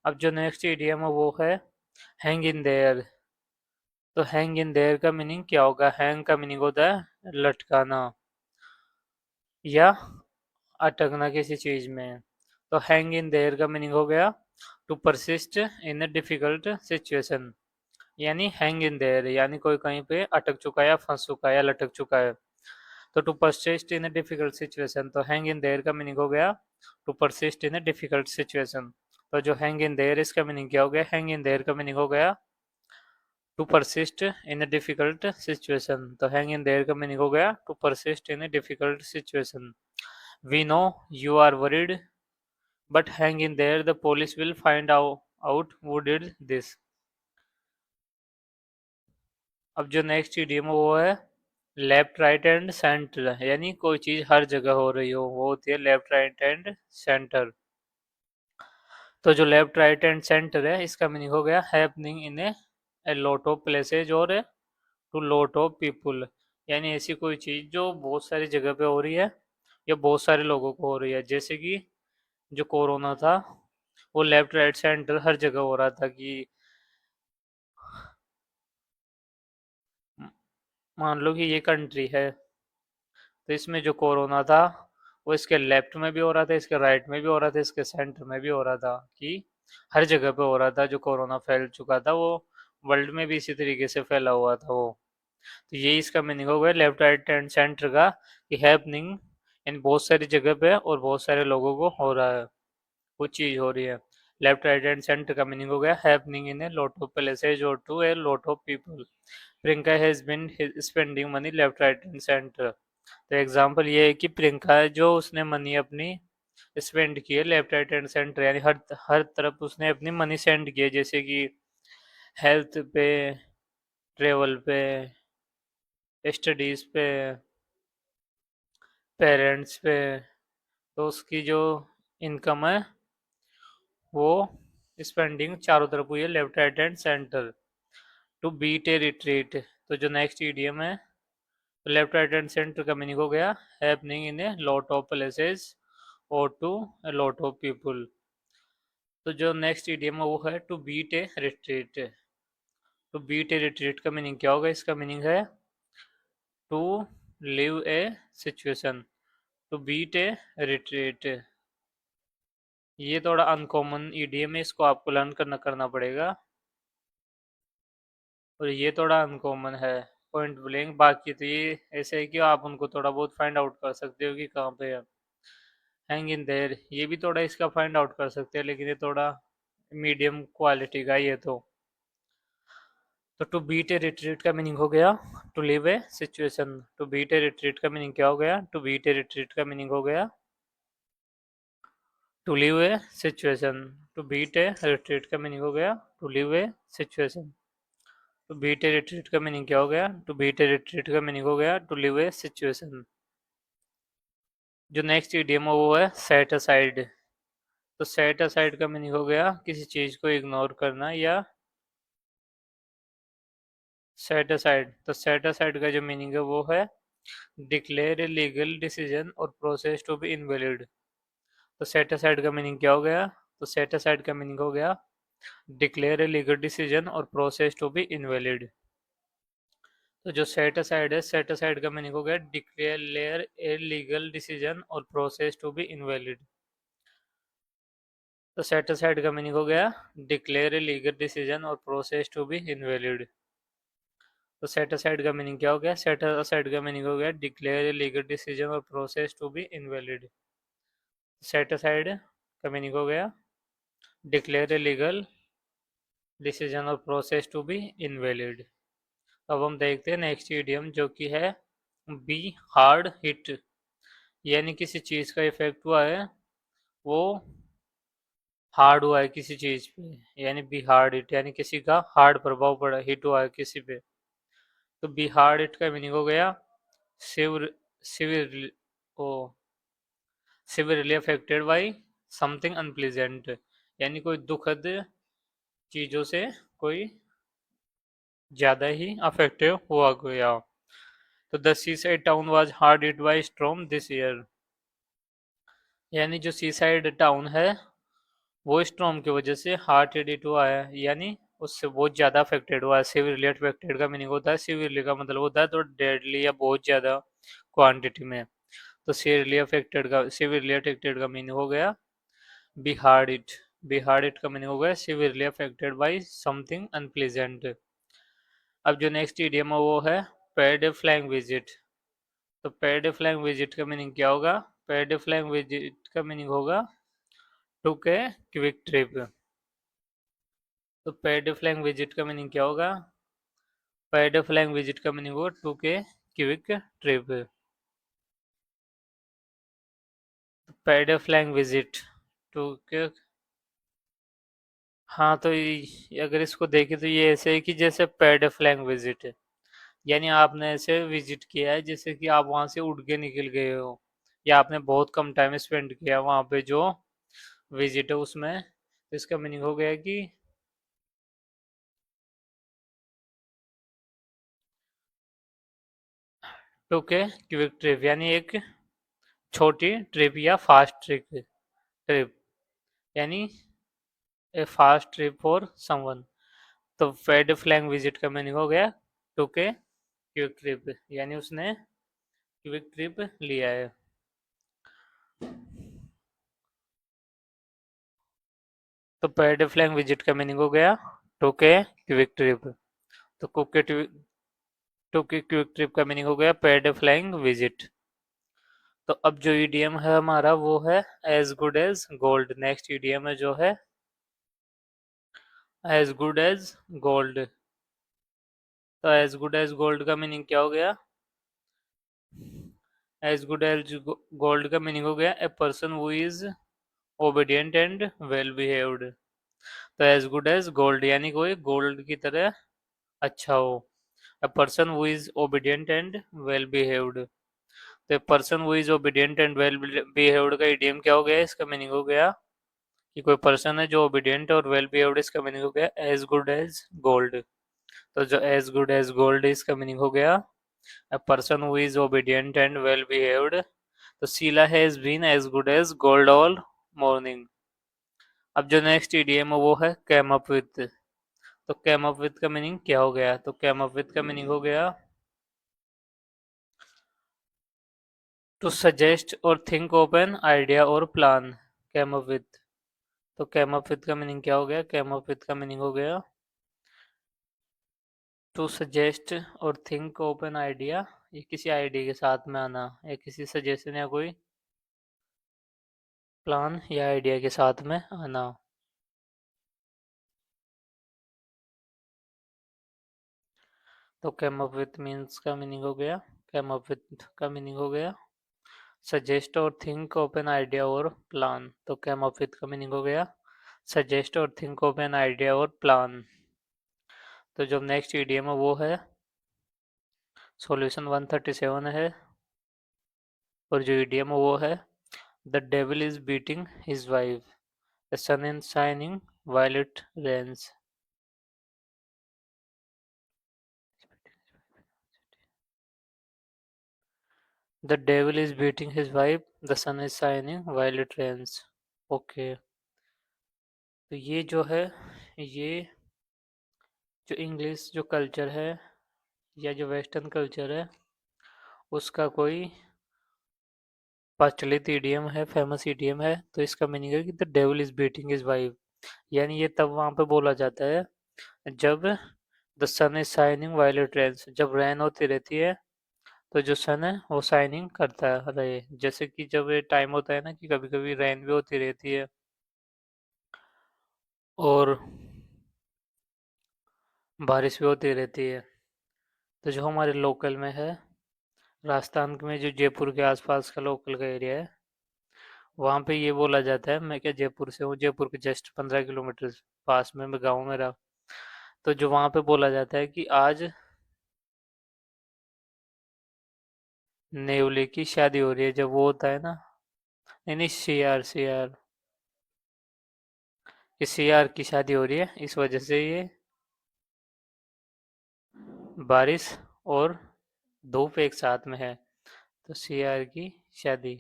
अब जो नेक्स्ट इडियम है वो है हैंग इन देयर। तो हैंग इन देयर का मीनिंग क्या होगा, हैंग का मीनिंग होता है लटकाना या अटकना किसी चीज में। तो हैंग इन देयर का मीनिंग हो गया to persist in a difficult situation, यानी हैंग इन देयर यानी कोई कहीं पे अटक चुका है या फंस चुका है या लटक चुका है। तो to persist in a difficult situation, तो हैंग इन देयर का मीनिंग हो गया to persist in a difficult situation. तो जो हैंग इन देयर इसका मीनिंग क्या हो गया, हैंग इन देयर का मीनिंग हो गया to persist in a difficult situation. तो हैंग इन देयर का मीनिंग हो गया to persist in a difficult situation. We know you are worried but hang in there the police will find out who did this. अब जो next idiom है वो है left right and centre, यानी कोई चीज हर जगह हो रही हो वो होती है लेफ्ट राइट एंड सेंटर। तो जो लेफ्ट राइट एंड सेंटर है इसका मीनिंग हो गया happening in a lot of places और टू लॉट ऑफ पीपुल, यानी ऐसी कोई चीज जो बहुत सारी जगह पे हो रही है या बहुत सारे लोगों को हो रही है। जैसे कि जो कोरोना था वो लेफ्ट राइट सेंटर हर जगह हो रहा था कि मान लो कि ये कंट्री है, तो इसमें जो कोरोना था वो इसके लेफ्ट में भी हो रहा था, इसके राइट में भी हो रहा था, इसके सेंटर में भी हो रहा था, कि हर जगह पे हो रहा था। जो कोरोना फैल चुका था वो वर्ल्ड में भी इसी तरीके से फैला हुआ था वो। तो ये इसका मीनिंग हो गया लेफ्ट राइट एंड सेंटर का, कि हैपनिंग इन बहुत सारी जगह पे और बहुत सारे लोगों को हो रहा है, कुछ चीज हो रही है। लेफ्ट राइट एंड सेंटर का मीनिंग हो गया happening in a lot of places और to a lot of people. Priyanka has been spending money left right and centre. तो एग्जांपल ये है कि प्रियंका है जो उसने मनी अपनी स्पेंड की है लेफ्ट राइट एंड सेंटर, यानी हर हर तरफ उसने अपनी मनी सेंड की है, जैसे कि हेल्थ पे, ट्रेवल पे, स्टडीज पे, पेरेंट्स पे। तो उसकी जो इनकम है वो स्पेंडिंग चारों तरफ हुई है left right and centre. To beat a retreat, तो जो नेक्स्ट ईडीएम है लेफ्ट राइट एंड सेंटर का मीनिंग हो गया happening in a lot of places और to a lot of people. तो जो नेक्स्ट इडियम है वो है to beat a retreat. To beat a retreat का मीनिंग क्या होगा? इसका मीनिंग है to leave a situation, to beat a retreat. ये थोड़ा अनकॉमन ईडीएम है, इसको आपको लर्न करना पड़ेगा, और ये थोड़ा अनकॉमन है पॉइंट ब्लैंक। बाकी तो ये ऐसे है कि आप उनको थोड़ा बहुत फाइंड आउट कर सकते हो कि कहाँ पे है। हैंग इन देयर, ये भी थोड़ा इसका फाइंड आउट कर सकते हैं, लेकिन ये थोड़ा मीडियम क्वालिटी का ये तो टू बीट ए रिट्रीट का मीनिंग हो गया to leave a situation. To beat a retreat का मीनिंग क्या हो गया? टू बीट ए रिट्रीट का मीनिंग हो गया to leave a situation. To beat a retreat का मीनिंग हो गया to leave a situation. To beat a retreat का मीनिंग क्या हो गया? टू बीट ए रिट्रीट का मीनिंग हो गया टू लिव ए सिचुएशन। जो नेक्स्ट इडियम है वो है सेट असाइड। तो सेट असाइड का मीनिंग हो गया किसी चीज को इग्नोर करना या सेट असाइड। तो सेट असाइड का जो मीनिंग है वो है डिक्लेयर ए लीगल डिसीजन और प्रोसेस टू बी इनवैलिड। तो सेट असाइड का मीनिंग क्या हो गया? तो सेट असाइड का मीनिंग हो गया डिक्लेयर ए लीगल डिसीजन और प्रोसेस टू बी इनवैलिड। तो जो सेट असाइड है, सेट असाइड का मीनिंग हो गया डिक्लेयर ए लीगल डिसीजन और प्रोसेस टू बी इनवैलिड। तो सेट असाइड का मीनिंग हो गया डिक्लेयर ए लीगल डिसीजन और प्रोसेस टू बी इनवैलिड। तो सेट असाइड का मीनिंग क्या हो गया? सेट असाइड का मीनिंग हो गया डिक्लेयर ए लीगल डिसीजन और process to be invalid. Set aside का मीनिंग हो गया डिक्लेयर ए लीगल डिसीजन और प्रोसेस टू बी इनवैलिड। अब हम देखते हैं नेक्स्ट इडियम जो कि है बी हार्ड हिट। यानी किसी चीज का इफेक्ट हुआ है, वो हार्ड हुआ है किसी चीज पे, यानी बी हार्ड हिट, यानी किसी का हार्ड प्रभाव पड़ा, हिट हुआ है किसी पे। तो बी हार्ड हिट का मीनिंग हो गया severe severe oh severely affected by something unpleasant. यानी कोई दुखद चीजों से कोई ज्यादा ही अफेक्टिव हुआ गया। तो the seaside town was hard hit by storm this year. यानी जो सीसाइड टाउन है वो स्टॉर्म की वजह से हार्ड हिट हुआ है, यानी उससे बहुत ज्यादा अफेक्टेड हुआ है। सिवियरली अफेक्टेड का मीनिंग होता है, सिवियरली का मतलब होता है तो डेडली या बहुत ज्यादा क्वांटिटी में। तो सिवियरली अफेक्टेड का मीनिंग हो गया be hard hit. Be hard hit का मीनिंग हो गया severely affected by something unpleasant. अब जो नेक्स्ट इडियम है वो है पेड फ्लैंग विजिट। तो पेड फ्लैंग विजिट का मीनिंग क्या होगा? पेड फ्लैंग विजिट का मीनिंग होगा टुक ए क्विक ट्रिप। तो पेड फ्लैंग विजिट का मीनिंग क्या होगा? पेड फ्लैंग विजिट का मीनिंग होगा took a quick trip. Paid flying visit took, हाँ तो अगर इसको देखें तो ये ऐसे है कि जैसे पेड फ्लैंग विजिट है, यानी आपने ऐसे विजिट किया है जैसे कि आप वहां से उड़ के निकल गए हो, या आपने बहुत कम टाइम स्पेंड किया वहां पे जो विजिट है उसमें। तो इसका मीनिंग हो गया कि टुक ए क्विक ट्रिप, यानी एक छोटी ट्रिप या फास्ट ट्रिप ट्रिप, यानी ए फास्ट ट्रिप फॉर समवन। तो पेड फ्लैंग विजिट का मीनिंग हो गया टुक ए क्विक ट्रिप, यानी उसने क्विक ट्रिप लिया है। तो पेड फ्लैंग विजिट का मीनिंग हो गया टुक ए क्विक ट्रिप। तो टुक ए क्विक ट्रिप का मीनिंग हो गया पेड फ्लैंग विजिट। तो अब जो ईडीएम है हमारा वो है as good as gold. Next idiom है जो है एज गुड एज गोल्ड। तो एज गुड एज गोल्ड का मीनिंग क्या हो गया? एज गुड एज गोल्ड का मीनिंग हो गया a person who is obedient and well behaved. तो एज गुड एज गोल्ड यानी कोई गोल्ड की तरह अच्छा हो। A person who is obedient and well behaved. तो person who is obedient and well behaved का ईडीएम क्या हो गया? इसका मीनिंग हो गया कि कोई पर्सन है जो ओबीडियंट और वेल बिहेव्ड, इसका मीनिंग हो गया एज गुड एज गोल्ड। तो जो एज गुड एज गोल्ड इसका मीनिंग हो गया A person who is obedient and well behaved. तो Sheila has been as good as gold all morning. अब जो नेक्स्ट ईडीएम है वो है कैम अप विथ। तो कैम अप विथ का मीनिंग क्या हो गया? तो कैम अप विथ का मीनिंग हो गया टू सजेस्ट और थिंक ऑफ एन आइडिया और प्लान। Came up with. तो कैम अप विथ का मीनिंग क्या हो गया? कैम अप विथ का मीनिंग हो गया टू सजेस्ट और थिंक ऑफ एन आइडिया। ये किसी आइडिया के साथ में आना या किसी सजेशन या कोई प्लान या आइडिया के साथ में आना। तो कैम अप विथ मीन्स का मीनिंग हो गया, कैम अप विथ का मीनिंग हो गया सजेस्ट और थिंक ऑफ एन आइडिया और प्लान। तो कैम अप विथ का मीनिंग हो गया सजेस्ट और थिंक ऑफ एन आइडिया और प्लान। तो जो नेक्स्ट ईडीएम है वो है सॉल्यूशन 137 है। और जो ईडीएम है वो है the devil is beating his wife, the sun is shining while it rains। The devil is beating his wife, the sun is shining while it rains। Okay. तो ये जो है, ये जो इंग्लिश जो कल्चर है या जो वेस्टर्न कल्चर है उसका कोई प्रचलित ईडीएम है, फेमस ईडीएम है। तो इसका मीनिंग है कि the devil is beating his wife. यानी ये तब वहां पे बोला जाता है जब the sun is shining while it rains, जब रैन होती रहती है तो जो सन है वो शाइनिंग करता रहे। जैसे कि जब ये टाइम होता है ना कि कभी कभी रैन भी होती रहती है और बारिश भी होती रहती है। तो जो हमारे लोकल में है, राजस्थान में जो जयपुर के आसपास का लोकल का एरिया है, वहाँ पे ये बोला जाता है, मैं क्या जयपुर से हूँ, जयपुर के जस्ट 15 किलोमीटर पास में मैं गाँव मेरा। तो जो वहाँ पे बोला जाता है कि आज नेवले की शादी हो रही है, जब वो होता है ना, नहीं नहीं, सीआर सीआर, कि सीआर की शादी हो रही है, इस वजह से ये बारिश और धूप एक साथ में है। तो सीआर की शादी।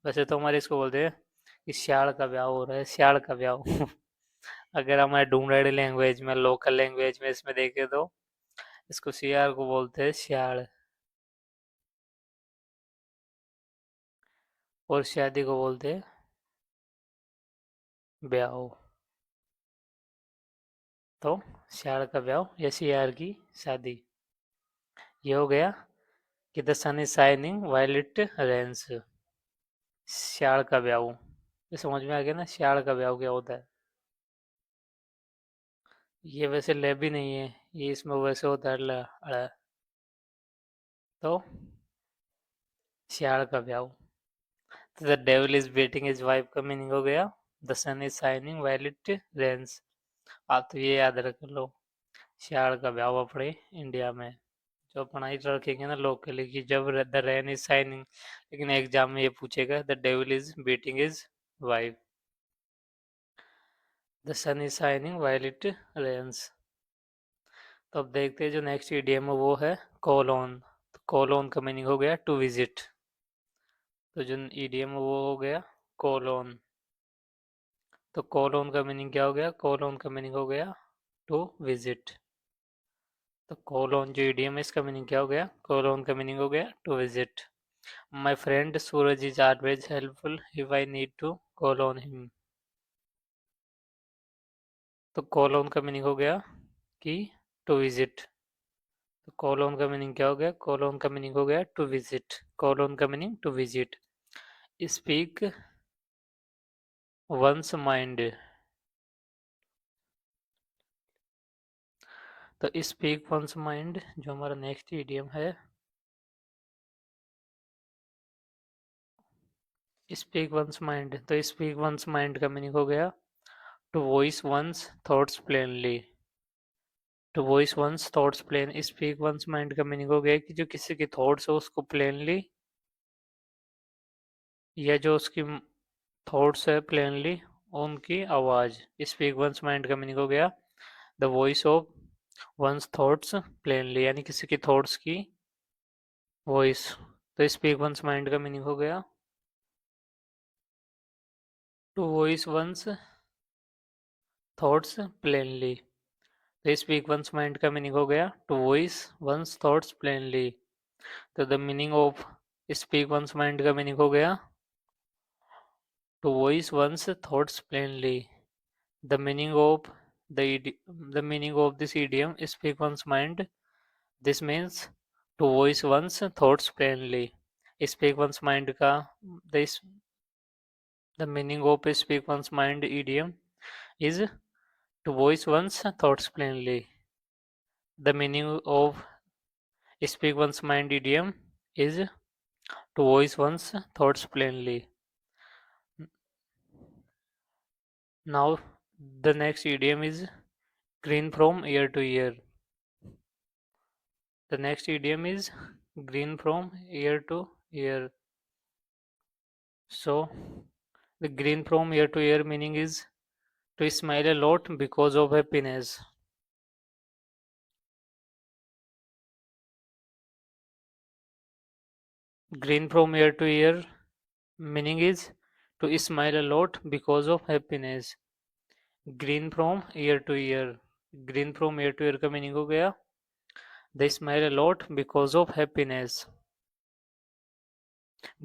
वैसे तो हमारे इसको बोलते हैं कि सियाड़ का ब्याह हो रहा है, सियाड़ का ब्याह। अगर हमारे ढूंढाड़ी लैंग्वेज में, लोकल लैंग्वेज में इसमें देखे तो इसको सीआर को बोलते हैं सियाड़, और शादी को बोलते हैं ब्याह। तो सियाड़ का ब्याह या सियार की शादी। ये हो गया कि the sun is shining while it rains. सियाड़ का ब्याह, ये समझ में आ गया ना, सियाड़ का ब्याह क्या होता है। ये वैसे ले भी नहीं है, ये इसमें वैसे होता है तो सियाड़ का ब्याह। तो the devil is beating his wife का मीनिंग हो गया the sun is shining while it rains. आप तो ये याद रख लो, सियाड़ का ब्याह अपने इंडिया में जो पढ़ाई रखेंगे ना लोकली की, जब द रेन इज शाइनिंग, लेकिन एग्जाम में ये पूछेगा the devil is beating his wife, the sun is shining while it rains. तो अब देखते हैं जो नेक्स्ट ईडीएम है वो है कॉल ऑन। तो कॉल ऑन का मीनिंग हो गया टू विजिट। तो जो ईडीएम है वो हो गया कॉल ऑन। तो कॉल ऑन का मीनिंग क्या हो गया? कॉल ऑन का मीनिंग हो गया टू विजिट। तो कॉल ऑन जो ईडीएम है इसका मीनिंग क्या हो गया? कॉल ऑन का मीनिंग हो गया to visit. My friend Suraj is always helpful if I need to call on him. तो कॉल ऑन का मीनिंग हो गया कि टू विजिट। तो कॉल ऑन का मीनिंग क्या हो गया? कॉल ऑन का मीनिंग हो गया टू विजिट। कॉल ऑन का meaning to visit. Speak one's mind. तो स्पीक वंस माइंड जो हमारा नेक्स्ट इडियम है, स्पीक वंस माइंड। तो स्पीक वंस माइंड का मीनिंग हो गया to voice one's thoughts plainly. To voice one's thoughts plain. Speak one's mind का meaning हो गया कि जो किसी के थॉट्स हो उसको प्लेनली, या जो उसकी थॉट्स है प्लेनली उनकी आवाज़। स्पीक वंस माइंड का मीनिंग हो गया the voice of one's thoughts plainly, यानी किसी की थॉट्स की वॉइस, तो स्पीक वंस माइंड का मीनिंग हो गया to voice one's thoughts plainly. तो स्पीक वंस माइंड का मीनिंग हो गया to voice one's thoughts plainly. तो the meaning of speak one's mind का मीनिंग हो गया to voice one's thoughts plainly. The meaning of the meaning of this idiom speak one's mind. This means to voice one's thoughts plainly. Speak one's mind का this the meaning of speak one's mind idiom is to voice one's thoughts plainly. The meaning of speak one's mind idiom is to voice one's thoughts plainly. Now the next idiom is green from ear to ear. The next idiom is green from ear to ear. So the green from ear to ear meaning is to smile a lot because of happiness. Green from ear to ear meaning is to smile a lot because of happiness. Green from ear to ear. Green from ear to ear का meaning हो गया they smile a lot because of happiness.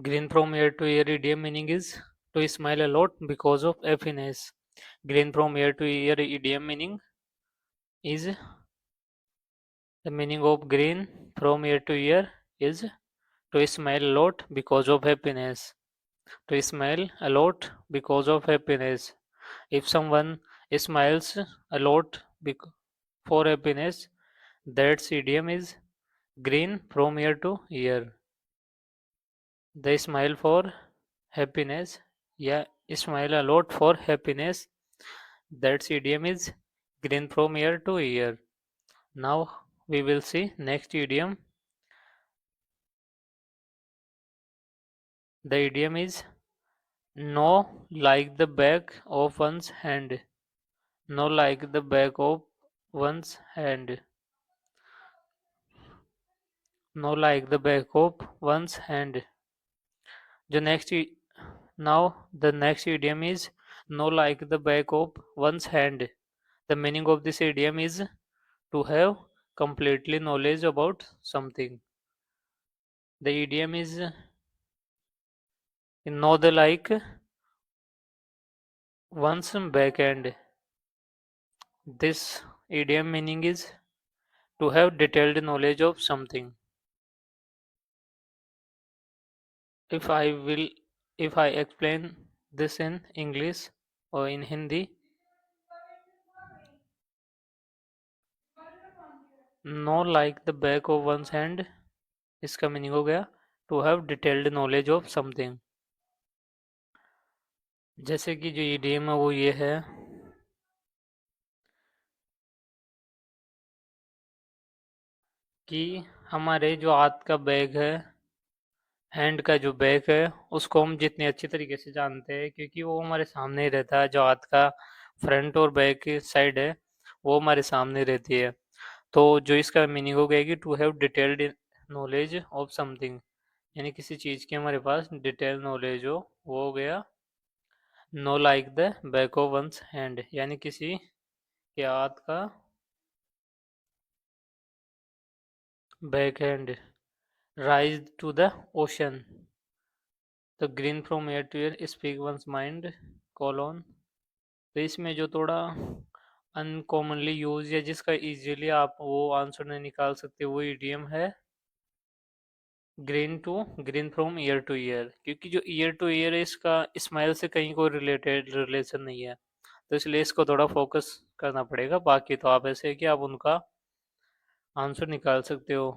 Green from ear to ear idiom meaning is to smile a lot because of happiness. Green from ear to ear idiom meaning is the meaning of green from ear to ear is to smile a lot because of happiness. To smile a lot because of happiness. If someone smiles a lot for happiness, that idiom is green from ear to ear. They smile for happiness. Yeah, smile a lot for happiness. That idiom is green from ear to ear. Now we will see next idiom. The idiom is know like the back of one's hand. Know like the back of one's hand. Know like the back of one's hand. The next now the next idiom is know like the back of one's hand. The meaning of this idiom is to have completely knowledge about something. The idiom is know the like one's back end. This idiom meaning is to have detailed knowledge of something. If I will if I explain this in English or in Hindi, know like the back of one's hand इसका meaning हो गया to have detailed knowledge of something. जैसे कि जो idiom है वो ये है कि हमारे जो हाथ का बैग है, हैंड का जो बैग है, उसको हम जितने अच्छी तरीके से जानते हैं क्योंकि वो हमारे सामने ही रहता है। जो हाथ का फ्रंट और बैक की साइड है वो हमारे सामने रहती है। तो जो इसका मीनिंग हो गया कि to have detailed knowledge of something, यानी किसी चीज़ की हमारे पास डिटेल नॉलेज हो, वो हो गया know like the back of one's hand, यानी किसी के हाथ का back hand. Rise to the ocean, तो grin from ear to ear speak one's mind colon. तो इसमें जो थोड़ा अनकॉमनली यूज या जिसका इजीली आप वो आंसर नहीं निकाल सकते वो ईडीएम है grin from ear to year, क्योंकि जो ईयर टू ईयर है इसका स्माइल से कहीं कोई रिलेटेड रिलेशन नहीं है, तो इसलिए इसको थोड़ा फोकस करना पड़ेगा। बाकी तो आप ऐसे है कि आप उनका आंसर निकाल सकते हो।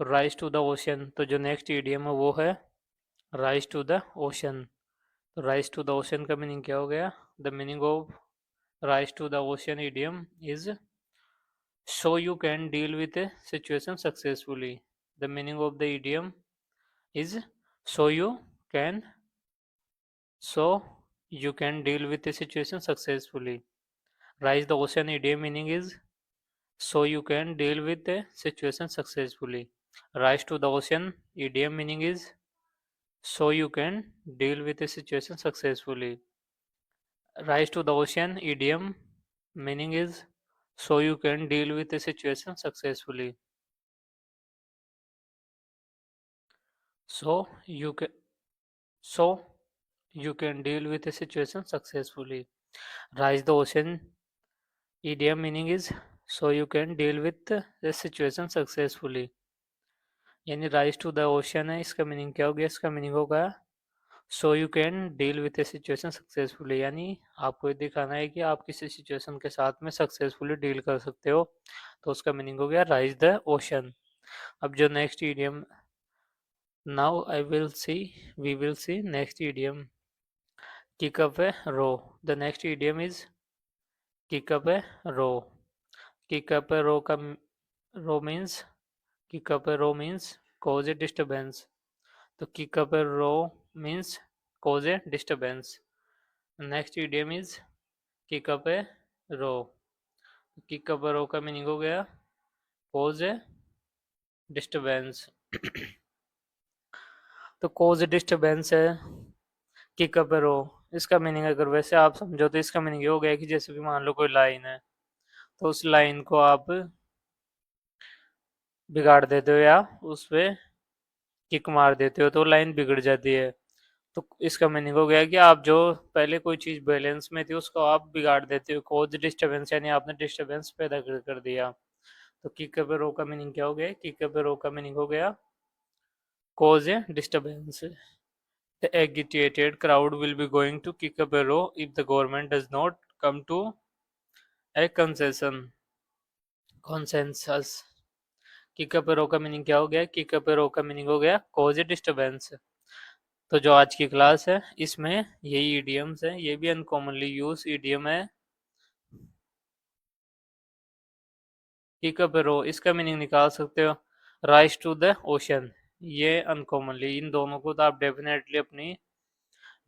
राइज टू द ओशन, तो जो नेक्स्ट ईडीएम है वो है राइज टू द ओशन। तो राइज टू द ओशन का मीनिंग क्या हो गया? The meaning of rise to the ocean idiom is so you can deal with a situation successfully. The meaning of the idiom is so you can so you can deal with a situation successfully. Rise the ocean idiom meaning is so you can deal with the situation successfully. Rise to the ocean, idiom meaning is so you can deal with the situation successfully. Rise to the ocean, idiom meaning is so you can deal with the situation successfully. So you can so you can deal with the situation successfully. Rise the ocean, idiom meaning is so you can deal with the situation successfully. यानी rise to the ocean है, इसका meaning क्या हो गया? इसका meaning होगा so you can deal with A situation successfully, यानी आपको ये दिखाना है कि आप किसी सिचुएशन के साथ में सक्सेसफुली डील कर सकते हो। तो उसका मीनिंग हो गया राइज द ओशन। अब जो next idiom, now I will see we will see next idiom, kick up a row. The next idiom is kick up a row. Kick up a रो का रो means kick up a row means cause a disturbance. तो kick up a row means cause a disturbance. Next idiom is kick up a row. Kick up a row का meaning हो गया cause a disturbance. तो cause a disturbance है kick up a row। इसका meaning अगर वैसे आप समझो तो इसका मीनिंग ये हो गया कि जैसे कि मान लो कोई लाइन है, तो उस लाइन को आप बिगाड़ देते हो या उस पे किक मार देते हो तो लाइन बिगड़ जाती है। तो इसका मीनिंग हो गया कि आप जो पहले कोई चीज बैलेंस में थी उसको आप बिगाड़ देते हो, कॉज डिस्टरबेंस, यानी आपने डिस्टरबेंस पैदा कर दिया। तो किक अप ए रो का मीनिंग क्या हो गया? किक अप ए रो का मीनिंग हो गया cause A disturbance. The agitated crowd will be going to kick up a row if the government does not come to a consensus। Kick up a row का meaning क्या हो गया? Kick up a row का meaning हो गया cause ए disturbance. तो जो आज की क्लास है इसमें यही ईडियम्स है, ये भी अनकॉमनली यूज ईडियम है। किक अप ए रो, इसका मीनिंग निकाल सकते हो राइज टू द ओशन। ये अनकॉमनली, इन दोनों को तो आप डेफिनेटली अपनी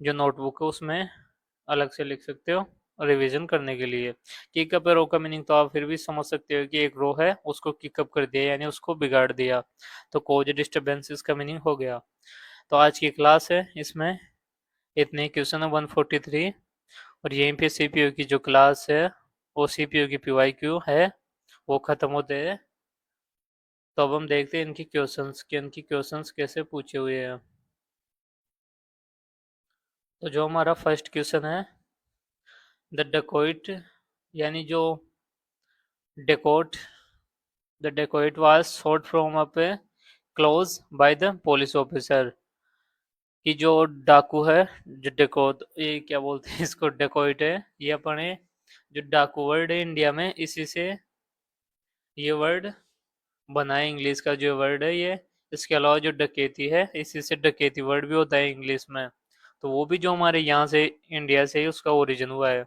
जो नोटबुक है उसमें अलग से लिख सकते हो रिवीजन करने के लिए। किक अप ए रो का मीनिंग तो आप फिर भी समझ सकते हो कि एक रो है उसको किकअप कर दिया यानी उसको बिगाड़ दिया, तो कोज डिस्टर्बेंस इसका मीनिंग हो गया। तो आज की क्लास है इसमें इतने क्वेश्चन है 143, और यहीं पे सीपीयू की जो क्लास है वो सीपीयू की पीवाईक्यू है वो खत्म होते हैं। तो अब हम देखते हैं इनकी क्वेश्चंस कैसे पूछे हुए हैं। तो जो हमारा फर्स्ट क्वेश्चन है, द डेकोइट, यानी जो dacoit the dacoit was shot from a close by the police officer. कि जो डाकू है, जो डेकोट, ये क्या बोलते हैं इसको, डेकोइट है, ये अपने जो डाकू वर्ड है इंडिया में इसी से ये वर्ड बना है, इंग्लिश का जो वर्ड है ये। इसके अलावा जो डकैती है इसी से डकैती वर्ड भी होता है इंग्लिश में, तो वो भी जो हमारे यहाँ से इंडिया से ही उसका ओरिजिन हुआ है।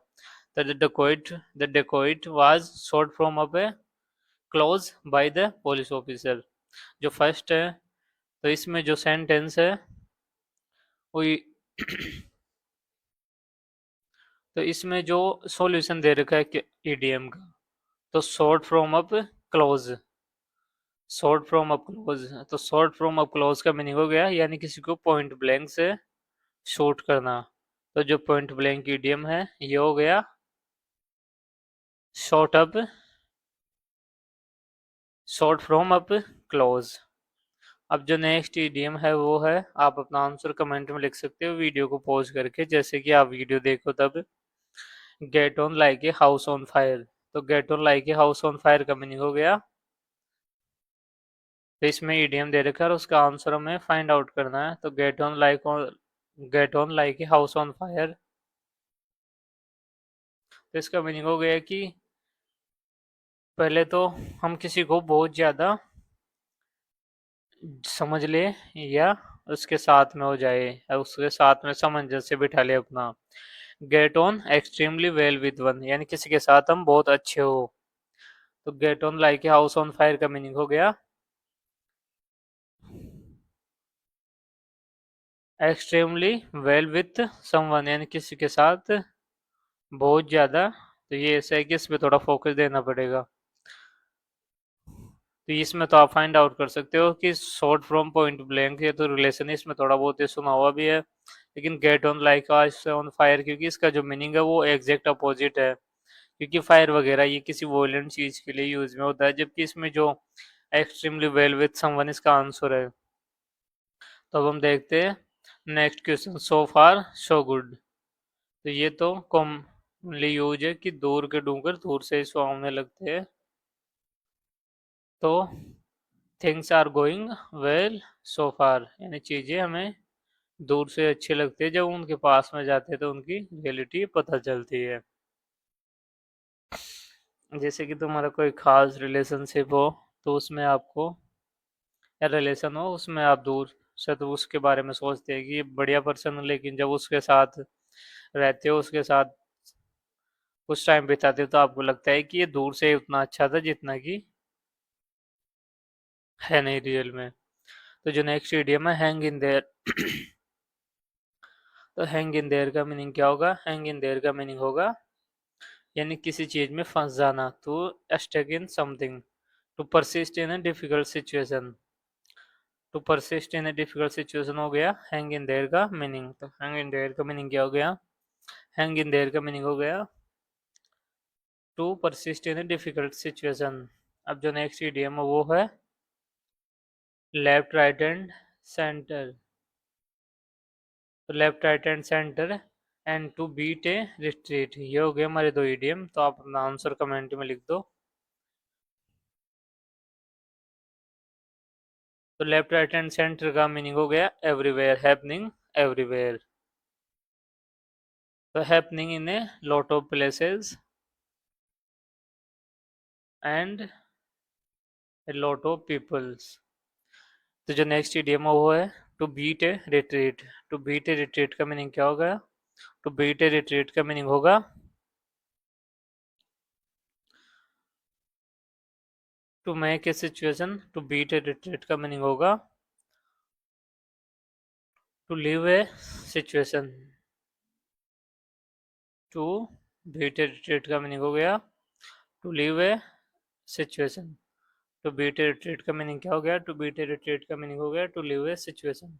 तो the dacoit was shot from a close by the police officer. जो फर्स्ट है, तो इसमें जो सेंटेंस है वो तो इसमें जो सॉल्यूशन दे रखा है ईडीएम का, तो short from up close, short from up close, तो शॉर्ट फ्रॉम अप क्लोज का मीनिंग हो गया यानी किसी को पॉइंट ब्लैंक से शूट करना। तो जो पॉइंट ब्लैंक ईडीएम है ये हो गया short up, short from up close. अब जो नेक्स्ट ईडीएम है वो है, आप अपना आंसर कमेंट में लिख सकते हो वीडियो को पॉज करके, जैसे कि आप वीडियो देखो तब। Get on like a house on fire, तो get on like a house on fire का मीनिंग हो गया, तो इसमें ईडीएम दे रखा है और उसका आंसर हमें फाइंड आउट करना है। तो get on like a house on fire, तो इसका मीनिंग हो गया कि पहले तो हम किसी को बहुत ज्यादा समझ ले या उसके साथ में हो जाए या उसके साथ में सामंजस्य बिठा ले अपना। Gate on extremely well with one, यानी किसी के साथ हम बहुत अच्छे हो। तो get on like a house on fire का मीनिंग हो गया एक्सट्रीमली वेल विथ समवन, यानी किसी के साथ बहुत ज्यादा। तो ये ऐसा है कि इस पे थोड़ा फोकस देना पड़ेगा। तो इसमें तो आप फाइंड आउट कर सकते हो कि शॉर्ट फ्रॉम पॉइंट ब्लैंक, ये तो रिलेशन इसमें थोड़ा बहुत ये सुना हुआ भी है, लेकिन gate on like ice on fire, क्योंकि इसका जो मीनिंग है वो एग्जैक्ट अपोजिट है। क्योंकि फायर वगैरह ये किसी वोलेंट चीज के लिए यूज में होता है, जबकि इसमें जो एक्सट्रीमली वेल विथ समवन इसका आंसर है। तो अब हम देखते हैं नेक्स्ट क्वेश्चन, सो फार सो गुड। तो ये तो कॉमनली यूज है कि दूर के डूंगर दूर से ही सुहावने लगते हैं। तो things are going well so far, यानी चीजें हमें दूर से अच्छी लगती है, जब उनके पास में जाते हैं तो उनकी रियलिटी पता चलती है। जैसे कि तुम्हारा कोई खास रिलेशनशिप हो, तो उसमें आपको, या रिलेशन हो उसमें आप दूर से तो उसके बारे में सोचते हैं कि ये बढ़िया पर्सन है, लेकिन जब उसके साथ रहते हो, उसके साथ कुछ टाइम बिताते हो, तो आपको लगता है कि ये दूर से ही उतना अच्छा था जितना कि है नहीं रियल में। तो जो नेक्स्ट इडियम है, हैंग इन देयर। तो हैंग इन देयर का मीनिंग क्या होगा? हैंग इन देयर का मीनिंग होगा यानी किसी चीज में फंस जाना, to stuck in something, to persist in a difficult situation. To persist in a difficult situation हो गया हैंग इन देयर का मीनिंग। तो हैंग इन देयर का मीनिंग क्या हो गया? हैंग इन देयर का मीनिंग हो गया to persist in a difficult situation. अब जो नेक्स्ट इडियम है वो है लेफ्ट राइट एंड सेंटर। तो left right and centre and to beat a retreat, ये हो गए हमारे दो इडियम। तो आप अपना आंसर कमेंट में लिख दो। तो लेफ्ट राइट एंड सेंटर का मीनिंग हो गया एवरीवेयर, हैपनिंग एवरीवेयर। तो happening in a lot of places and a lot of peoples. तो जो नेक्स्ट इडियम है वो है to beat a retreat. To beat a retreat का मीनिंग क्या होगा? टू बीट ए रिट्रीट का मीनिंग होगा to make a situation. To beat a retreat का मीनिंग होगा to leave a situation. To beat a retreat का meaning हो गया to leave a situation. To beat a retreat का meaning क्या हो गया? टू बीट ए रिट्रीट का मीनिंग हो गया to leave a situation.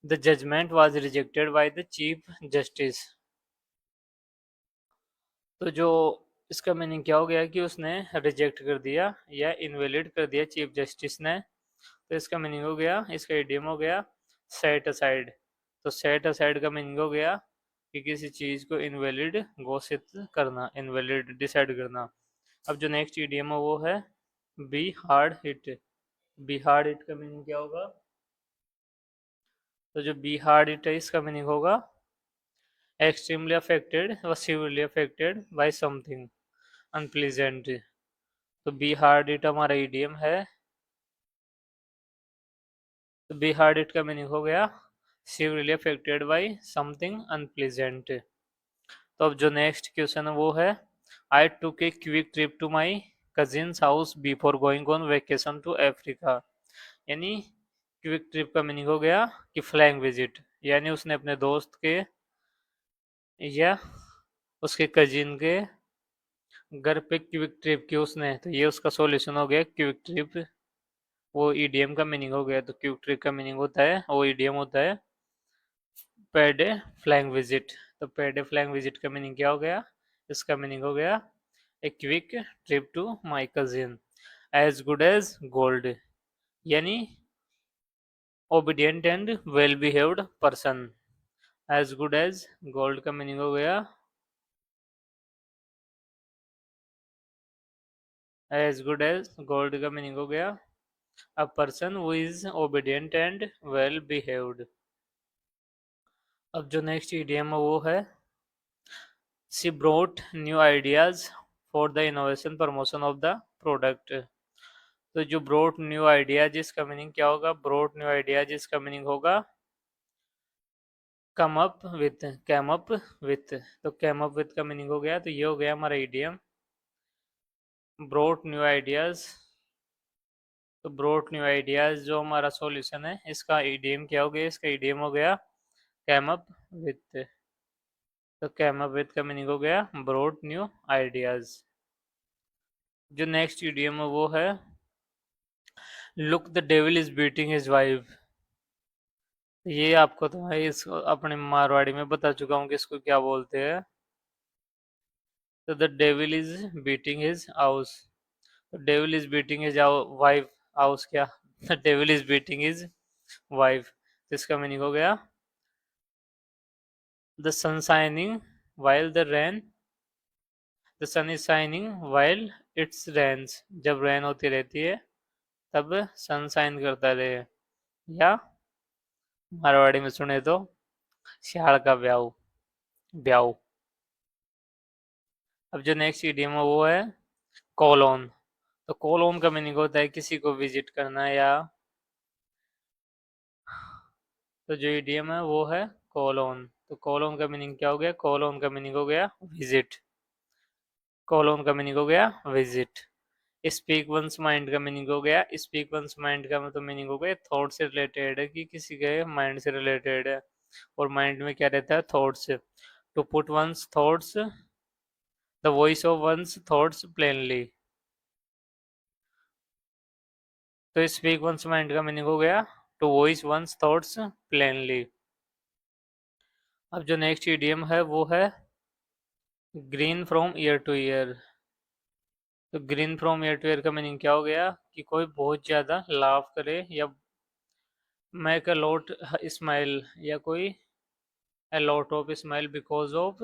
The judgment was rejected by the chief justice. तो जो इसका मीनिंग क्या हो गया कि उसने रिजेक्ट कर दिया या इनवैलिड कर दिया चीफ जस्टिस ने। तो इसका मीनिंग हो गया, इसका इडियम हो गया सेट असाइड। तो सेट असाइड का मीनिंग हो गया कि किसी चीज को इनवैलिड घोषित करना, इनवैलिड डिसाइड करना। अब जो नेक्स्ट इडियम है वो है be hard hit. Be hard hit का मीनिंग क्या होगा? तो जो बी हार्ड हिट है इसका मीनिंग होगा एक्सट्रीमली अफेक्टेड व severely affected by something unpleasant. तो बी हार्ड हिट हमारा ईडीएम है। तो बी हार्ड हिट का मीनिंग हो गया severely affected by something unpleasant. तो अब जो नेक्स्ट क्वेश्चन है वो है I took a quick trip to my cousin's house before going on vacation to Africa. यानी क्विक ट्रिप का मीनिंग हो गया कि फ्लाइंग विजिट, यानी उसने अपने दोस्त के या उसके कजिन के घर पे क्विक ट्रिप की उसने, तो ये उसका सॉल्यूशन हो गया क्विक ट्रिप। वो ईडीएम का मीनिंग हो गया। तो क्विक ट्रिप का मीनिंग होता है, वो ईडीएम होता है पर डे फ्लाइंग विजिट। तो पर डे फ्लाइंग विजिट का मीनिंग क्या हो गया? इसका मीनिंग हो गया a quick trip to my cousin as good as gold, यानी obedient and well behaved person. As good as gold का मीनिंग हो गया, एज गुड एज गोल्ड का मीनिंग हो गया a person who is obedient and well behaved. अब जो next idiom है वो है she brought new ideas for the innovation promotion of the product. तो जो ब्रोट न्यू आइडियाज इसका मीनिंग क्या होगा? ब्रोट न्यू आइडियाज इसका मीनिंग होगा come up with, cam up with. तो कैम अप विथ का मीनिंग हो गया, तो ये हो गया हमारा ईडीएम ब्रोट न्यू आइडियाज। तो ब्रोट न्यू आइडियाज जो हमारा सॉल्यूशन है, इसका ईडीएम क्या हो गया? इसका ईडीएम हो गया कैम अप विथ। तो कैम अप विथ का मीनिंग हो गया ब्रोट न्यू आइडियाज। जो नेक्स्ट ईडीएम है वो है look the devil is beating his wife. ये आपको तो भाई इस अपने मारवाड़ी में बता चुका हूँ कि इसको क्या बोलते हैं। तो the devil is beating his house. तो devil is beating his wife. House क्या? The devil is beating his wife. तो इसका मीनिंग हो गया the sun shining while the rain. The sun is shining while it's rains. जब rain होती रहती है तब सन शाइन करता रहे। या मारवाड़ी में सुने तो सियाड़ का ब्याऊ। ब्याऊ। अब जो नेक्स्ट इडियम है वो है कोलोन। तो कोलोन का मीनिंग होता है किसी को विजिट करना या। तो जो इडियम है वो है कोलोन। तो कोलोन का मीनिंग क्या हो गया? कोलोन का मीनिंग हो गया विजिट। कोलोन का मीनिंग हो गया विजिट। स्पीक वंस माइंड का मीनिंग हो गया। स्पीक वंस माइंड का मतलब मीनिंग हो गया थॉट से रिलेटेड है, कि किसी के माइंड से रिलेटेड है। और माइंड में क्या रहता है? Thoughts. To put one's thoughts, the voice of one's thoughts plainly. तो स्पीक वंस माइंड का मीनिंग हो गया to voice one's thoughts plainly. अब जो नेक्स्ट इडियम है वो है grin from ear to ear. तो grin from ear to ear का मीनिंग क्या हो गया? कि कोई बहुत ज्यादा लाफ करे या मेक अ लॉट स्माइल, या कोई a lot of smile because of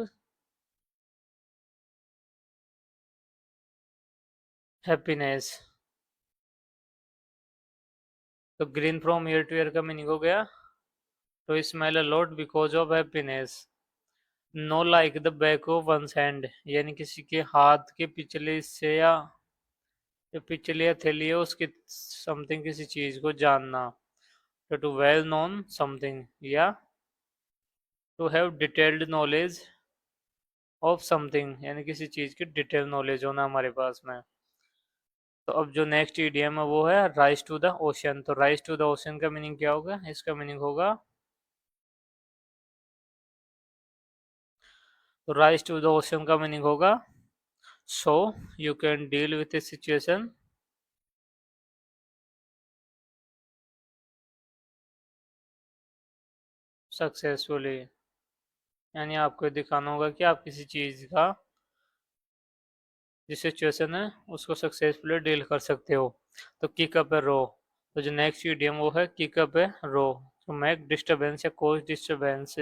happiness। तो grin from ear to ear का मीनिंग हो गया to smile a lot because of happiness. Know like the back of one's hand, यानी किसी के हाथ के पिछले हिस्से या जो पिछली हथेली है उसकी समथिंग किसी चीज को जानना। तो टू वेल नोन समथिंग, या to have detailed knowledge of something, यानी किसी चीज की डिटेल नॉलेज होना हमारे पास में। तो अब जो नेक्स्ट ईडियम है वो है राइज टू द ओशन। तो राइज टू द ओशन का मीनिंग क्या होगा? इसका मीनिंग होगा, तो राइज टू द ओशन का मीनिंग होगा so you can deal with A situation successfully. यानी आपको दिखाना होगा कि आप किसी चीज का जो सिचुएशन है उसको सक्सेसफुली डील कर सकते हो। तो किक अप है रो। तो जो नेक्स्ट ईडियम वो है किक अप है रो। तो मेक डिस्टरबेंस या कोज डिस्टरबेंस।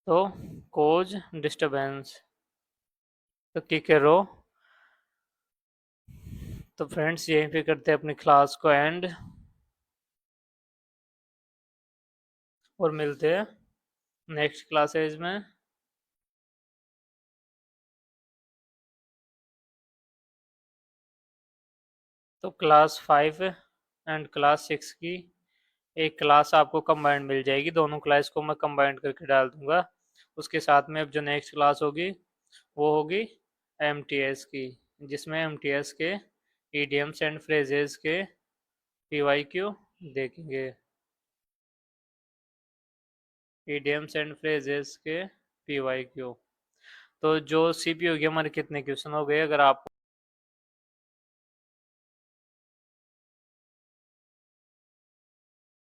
तो कोज डिस्टरबेंस। तो किक है रो। तो फ्रेंड्स यहीं पे करते हैं अपनी क्लास को एंड, और मिलते हैं नेक्स्ट क्लासेज में। तो क्लास 5 एंड क्लास 6 की एक क्लास आपको कंबाइंड मिल जाएगी। दोनों क्लास को मैं कंबाइंड करके डाल दूंगा। उसके साथ में अब जो नेक्स्ट क्लास होगी वो होगी एमटीएस की, जिसमें एमटीएस के ईडियम्स एंड फ्रेजेस के पीवाईक्यू देखेंगे। ईडियम्स एंड फ्रेजेस के पीवाईक्यू। तो जो सीपी होगी हमारे कितने क्वेश्चन हो गए? अगर आप